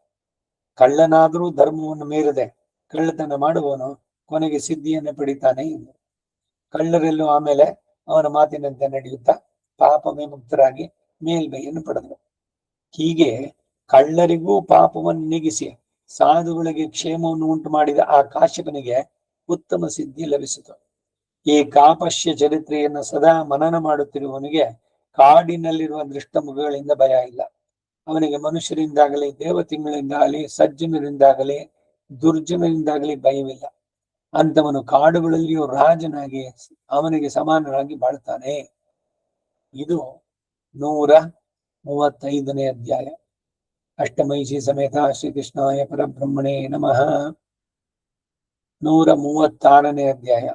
ಕಳ್ಳನಾದರೂ ಧರ್ಮವನ್ನು ಮೀರದೆ ಕಳ್ಳತನ ಮಾಡುವವನು ಕೊನೆಗೆ ಸಿದ್ಧಿಯನ್ನು ಪಡಿತಾನೆ ಎಂದು. ಕಳ್ಳರೆಲ್ಲೂ ಆಮೇಲೆ ಅವನ ಮಾತಿನಂತೆ ನಡೆಯುತ್ತಾ ಪಾಪ ವಿಮುಕ್ತರಾಗಿ ಮೇಲ್ಮೈಯನ್ನು ಪಡೆದರು. ಹೀಗೆ ಕಳ್ಳರಿಗೂ ಪಾಪವನ್ನು ನೀಗಿಸಿ ಸಾಧುಗಳಿಗೆ ಕ್ಷೇಮವನ್ನು ಉಂಟು ಮಾಡಿದ ಆ ಕಾಶ್ಯಪನಿಗೆ ಉತ್ತಮ ಸಿದ್ಧಿ ಲಭಿಸಿತು. ಈ ಕಾಪಶ್ಯ ಚರಿತ್ರೆಯನ್ನು ಸದಾ ಮನನ ಮಾಡುತ್ತಿರುವವನಿಗೆ ಕಾಡಿನಲ್ಲಿರುವ ದೃಷ್ಟ ಮೃಗಗಳಿಂದ ಭಯ ಇಲ್ಲ. ಅವನಿಗೆ ಮನುಷ್ಯರಿಂದಾಗಲಿ ದೇವತೆಗಳಿಂದಾಗಲಿ ಸಜ್ಜನರಿಂದಾಗಲಿ ದುರ್ಜನರಿಂದಾಗಲಿ ಭಯವಿಲ್ಲ. ಅಂತವನು ಕಾಡುಗಳಲ್ಲಿಯೂ ರಾಜನಾಗಿ ಅವನಿಗೆ ಸಮಾನರಾಗಿ ಬಾಳ್ತಾನೆ. ಇದು 135ನೇ ಅಧ್ಯಾಯ. ಅಷ್ಟಮೈಷಿ ಸಮೇತ ಶ್ರೀಕೃಷ್ಣಾಯ ಪರಬ್ರಹ್ಮಣೇ ನಮಃ. 136ನೇ ಅಧ್ಯಾಯ.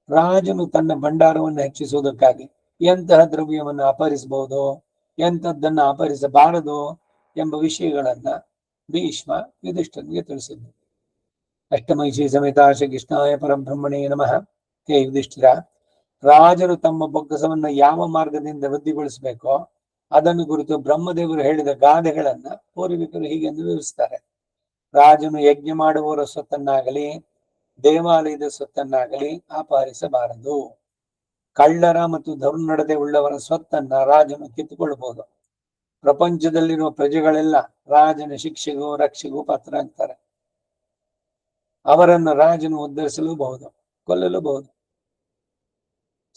ರಾಜನು ತನ್ನ ಭಂಡಾರವನ್ನು ಹೆಚ್ಚಿಸುವುದಕ್ಕಾಗಿ ಎಂತಹ ದ್ರವ್ಯವನ್ನು ಅಪಹರಿಸಬಹುದು, ಎಂಥದ್ದನ್ನ ಅಪಹರಿಸಬಾರದು ಎಂಬ ವಿಷಯಗಳನ್ನ ಭೀಷ್ಮ ಯುಧಿಷ್ಠನಿಗೆ ತಿಳಿಸಿದ್ದು. ಅಷ್ಟಮೈಷಿ ಸಮೇತ ಶ್ರೀಕೃಷ್ಣಾಯ ಪರಬ್ರಹ್ಮಣೇ ನಮಃ. ಹೇ ಯುಧಿಷ್ಠಿರ, ರಾಜರು ತಮ್ಮ ಬೊಕ್ಕಸವನ್ನ ಯಾವ ಮಾರ್ಗದಿಂದ ವೃದ್ಧಿಗೊಳಿಸಬೇಕೋ ಅದನ್ನು ಕುರಿತು ಬ್ರಹ್ಮದೇವರು ಹೇಳಿದ ಗಾದೆಗಳನ್ನ ಪೂರ್ವಿಕರು ಹೀಗೆಂದು ವಿವರಿಸ್ತಾರೆ. ರಾಜನು ಯಜ್ಞ ಮಾಡುವವರ ಸ್ವತ್ತನ್ನಾಗಲಿ ದೇವಾಲಯದ ಸ್ವತ್ತನ್ನಾಗಲಿ ಅಪಹರಿಸಬಾರದು. ಕಳ್ಳರ ಮತ್ತು ದುರ್ನಡತೆ ಉಳ್ಳವರ ಸ್ವತ್ತನ್ನ ರಾಜನು ಕಿತ್ತುಕೊಳ್ಳಬಹುದು. ಪ್ರಪಂಚದಲ್ಲಿರುವ ಪ್ರಜೆಗಳೆಲ್ಲ ರಾಜನ ಶಿಕ್ಷೆಗೂ ರಕ್ಷೆಗೂ ಪಾತ್ರರಾಗ್ತಾರೆ. ಅವರನ್ನು ರಾಜನು ಉದ್ಧರಿಸಲೂಬಹುದು, ಕೊಲ್ಲಲೂಬಹುದು.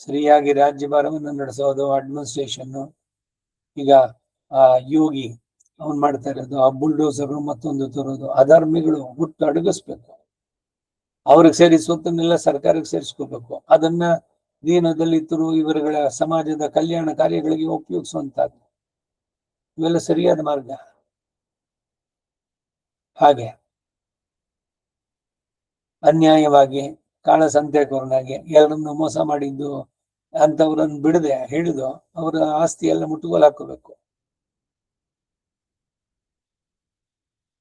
ಸರಿಯಾಗಿ ರಾಜ್ಯಭಾರವನ್ನು ನಡೆಸೋದು, ಅಡ್ಮಿನಿಸ್ಟ್ರೇಷನ್. ಈಗ ಆ ಯೋಗಿ ಅವನ್ ಮಾಡ್ತಾ ಇರೋದು, ಆ ಬುಲ್ಡೋಸರು ಮತ್ತೊಂದು ತರೋದು, ಅಧರ್ಮಿಗಳು ಹುಟ್ಟು ಅಡಗಿಸ್ಬೇಕು. ಅವ್ರಿಗೆ ಸೇರಿ ಸ್ವತ್ತನ್ನೆಲ್ಲ ಸರ್ಕಾರಕ್ಕೆ ಸೇರಿಸ್ಕೋಬೇಕು. ಅದನ್ನ ದೀನದಲಿತರು ಇವರುಗಳ ಸಮಾಜದ ಕಲ್ಯಾಣ ಕಾರ್ಯಗಳಿಗೆ ಉಪಯೋಗಿಸುವಂತದ್ದು. ಇವೆಲ್ಲ ಸರಿಯಾದ ಮಾರ್ಗ. ಹಾಗೆ ಅನ್ಯಾಯವಾಗಿ ಕಾಳಸಂತೆಕೋರನಾಗಿ ಎಲ್ಲರನ್ನು ಮೋಸ ಮಾಡಿದ್ದು ಅಂತವ್ರನ್ನು ಬಿಡದೆ ಹಿಡಿದು ಅವರ ಆಸ್ತಿ ಎಲ್ಲ ಮುಟ್ಟುಗೋಲು ಹಾಕೋಬೇಕು.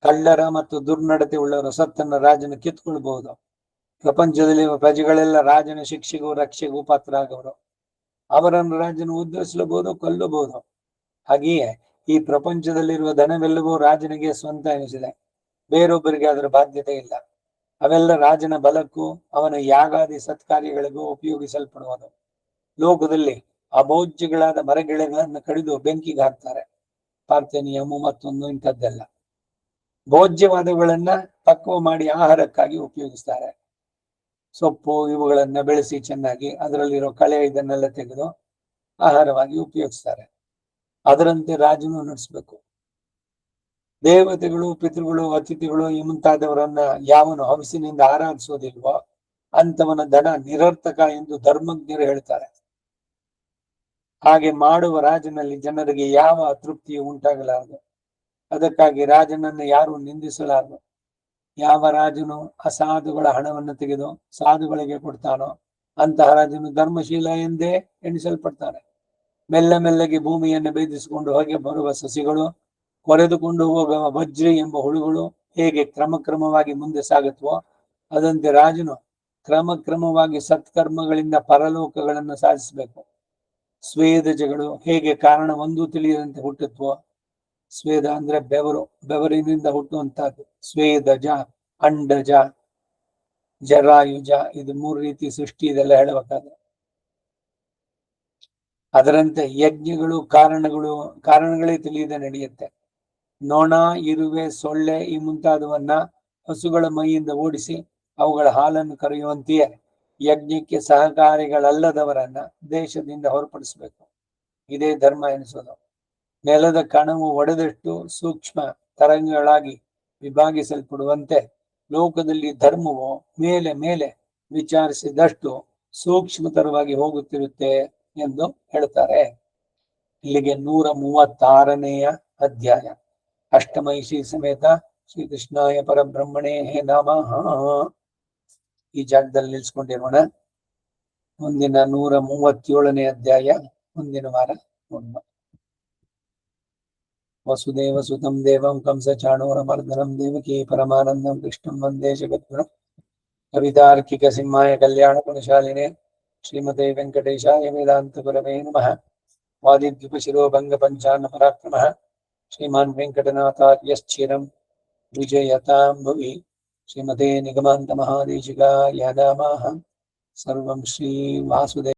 ಕಳ್ಳರ ಮತ್ತು ದುರ್ನಡತೆ ಉಳ್ಳವರ ಸತ್ತನ್ನು ರಾಜನ ಕಿತ್ಕೊಳ್ಬಹುದು. ಪ್ರಪಂಚದಲ್ಲಿರುವ ಪ್ರಜೆಗಳೆಲ್ಲ ರಾಜನ ಶಿಕ್ಷೆಗೂ ರಕ್ಷೆಗೂ ಪಾತ್ರ ಆಗವರು. ಅವರನ್ನು ರಾಜನು ಉದ್ಧರಿಸಲಬಹುದು, ಕೊಲ್ಲಬಹುದು. ಹಾಗೆಯೇ ಈ ಪ್ರಪಂಚದಲ್ಲಿರುವ ಧನವೆಲ್ಲವೂ ರಾಜನಿಗೆ ಸ್ವಂತ ಎನಿಸಿದೆ, ಬೇರೊಬ್ಬರಿಗೆ ಅದರ ಬಾಧ್ಯತೆ ಇಲ್ಲ. ಅವೆಲ್ಲ ರಾಜನ ಬಲಕ್ಕೂ ಅವನ ಯಾಗಾದಿ ಸತ್ಕಾರ್ಯಗಳಿಗೂ ಉಪಯೋಗಿಸಲ್ಪಡುವುದು. ಲೋಕದಲ್ಲಿ ಅಭೋಜ್ಯಗಳಾದ ಮರಗಿಳೆಗಳನ್ನು ಕಡಿದು ಬೆಂಕಿಗೆ ಹಾಕ್ತಾರೆ. ಪಾರ್ಥೆನಿಯಮು ಮತ್ತೊಂದು ಇಂಥದ್ದೆಲ್ಲ ಭೋಜ್ಯವಾದಗಳನ್ನ ಪಕ್ವ ಮಾಡಿ ಆಹಾರಕ್ಕಾಗಿ ಉಪಯೋಗಿಸ್ತಾರೆ. ಸೊಪ್ಪು ಇವುಗಳನ್ನ ಬೆಳೆಸಿ ಚೆನ್ನಾಗಿ ಅದರಲ್ಲಿರೋ ಕಳೆ ಇದನ್ನೆಲ್ಲ ತೆಗೆದು ಆಹಾರವಾಗಿ ಉಪಯೋಗಿಸ್ತಾರೆ. ಅದರಂತೆ ರಾಜನು ನಡೆಸಬೇಕು. ದೇವತೆಗಳು, ಪಿತೃಗಳು, ಅತಿಥಿಗಳು ಈ ಮುಂತಾದವರನ್ನ ಯಾವನು ಹವಿಸಿನಿಂದ ಆರಾಧಿಸೋದಿಲ್ವೋ ಅಂತವನ ಧನ ನಿರರ್ಥಕ ಎಂದು ಧರ್ಮಜ್ಞರು ಹೇಳ್ತಾರೆ. ಹಾಗೆ ಮಾಡುವ ರಾಜನಲ್ಲಿ ಜನರಿಗೆ ಯಾವ ತೃಪ್ತಿಯೂ ಉಂಟಾಗಲಾರದು. ಅದಕ್ಕಾಗಿ ರಾಜನನ್ನು ಯಾರು ನಿಂದಿಸಲಾರದು. ಯಾವ ರಾಜನು ಅಸಾಧುಗಳ ಹಣವನ್ನು ತೆಗೆದು ಸಾಧುಗಳಿಗೆ ಕೊಡ್ತಾನೋ ಅಂತಹ ರಾಜನು ಧರ್ಮಶೀಲ ಎಂದೇ ಎಣಿಸಲ್ಪಡ್ತಾನೆ. ಮೆಲ್ಲ ಮೆಲ್ಲಗೆ ಭೂಮಿಯನ್ನು ಭೇದಿಸಿಕೊಂಡು ಹೋಗಿ ಬರುವ ಸಸಿಗಳು, ಕೊರೆದುಕೊಂಡು ಹೋಗುವ ವಜ್ರಿ ಎಂಬ ಹುಳುಗಳು ಹೇಗೆ ಕ್ರಮಕ್ರಮವಾಗಿ ಮುಂದೆ ಸಾಗುತ್ತವೋ ಅದಂತೆ ರಾಜನು ಕ್ರಮಕ್ರಮವಾಗಿ ಸತ್ಕರ್ಮಗಳಿಂದ ಪರಲೋಕಗಳನ್ನು ಸಾಧಿಸಬೇಕು. ಸ್ವೇದಜಗಳು ಹೇಗೆ ಕಾರಣ ಒಂದು ತಿಳಿಯದಂತೆ ಹುಟ್ಟುತ್ತವೋ, ಸ್ವೇದ ಅಂದ್ರೆ ಬೆವರು, ಬೆವರಿನಿಂದ ಹುಟ್ಟುವಂತಹದ್ದು. ಸ್ವೇದಜ, ಅಂಡಜ, ಜರಾಯುಜ, ಇದು 3 ರೀತಿ ಸೃಷ್ಟಿ. ಇದೆಲ್ಲ ಹೇಳಬೇಕಾದ್ರೆ ಅದರಂತೆ ಯಜ್ಞಗಳು ಕಾರಣಗಳೇ ತಿಳಿಯದೆ ನಡೆಯುತ್ತೆ. ನೊಣ, ಇರುವೆ, ಸೊಳ್ಳೆ ಈ ಮುಂತಾದವನ್ನ ಹಸುಗಳ ಮೈಯಿಂದ ಓಡಿಸಿ ಅವುಗಳ ಹಾಲನ್ನು ಕರೆಯುವಂತೆಯೇ ಯಜ್ಞಕ್ಕೆ ಸಹಕಾರಿಗಳಲ್ಲದವರನ್ನ ದೇಶದಿಂದ ಹೊರಪಡಿಸಬೇಕು. ಇದೇ ಧರ್ಮ ಎನಿಸೋದು. ನೆಲದ ಕಣವು ಒಡೆದಷ್ಟು ಸೂಕ್ಷ್ಮ ತರಂಗಗಳಾಗಿ ವಿಭಾಗಿಸಲ್ಪಡುವಂತೆ ಲೋಕದಲ್ಲಿ ಧರ್ಮವು ಮೇಲೆ ಮೇಲೆ ವಿಚಾರಿಸಿದಷ್ಟು ಸೂಕ್ಷ್ಮತರವಾಗಿ ಹೋಗುತ್ತಿರುತ್ತೆ ಎಂದು ಹೇಳ್ತಾರೆ. ಇಲ್ಲಿಗೆ 136ನೆಯ ಅಧ್ಯಾಯ. ಅಷ್ಟಮೈಷಿ ಸಮೇತ ಶ್ರೀಕೃಷ್ಣಾಯ ಪರಬ್ರಹ್ಮಣೇ ನಮಃ. ಈ ಜಾಗದಲ್ಲಿ ನಿಲ್ಸ್ಕೊಂಡಿರೋಣ. ಮುಂದಿನ 137ನೇ ಅಧ್ಯಾಯ ಮುಂದಿನ ವಾರ ನೋಡೋಣ. ವಸುದೇವ ಸುತಂ ದೇವಂ ಕಂಸ ಚಾಣೂರಮರ್ದನಂ ದೇವಕೀ ಪರಮಾನಂದಂ ಕೃಷ್ಣಂ ವಂದೇ ಜಗದ್ಗುರುಂ. ಕವಿತಾರ್ಕಿಕ ಸಿಂಹಾಯ ಕಲ್ಯಾಣ ಗುಣಶಾಲಿನೇ ಶ್ರೀಮತೆ ವೆಂಕಟೇಶಾಯ ವೇದಾಂತ ಗುರವೇ ನಮಃ. ವಾದಿದ್ವಿಪಶಿರೋ ಭಂಗ ಪಂಚಾನ್ನ ಪರಾಕ್ರಮಃ ಶ್ರೀಮಾನ್ ವೆಂಕಟನಾಥಾರ್ಯಶ್ಚಿರಂ ವಿಜಯತಾಂ ಭುವಿ. ಶ್ರೀಮತೆ ನಿಗಮಾಂತ ಮಹಾದೇಶಿಕಾಯ ನಮಃ. ಸರ್ವಂ ಶ್ರೀ ವಾಸುದೇವ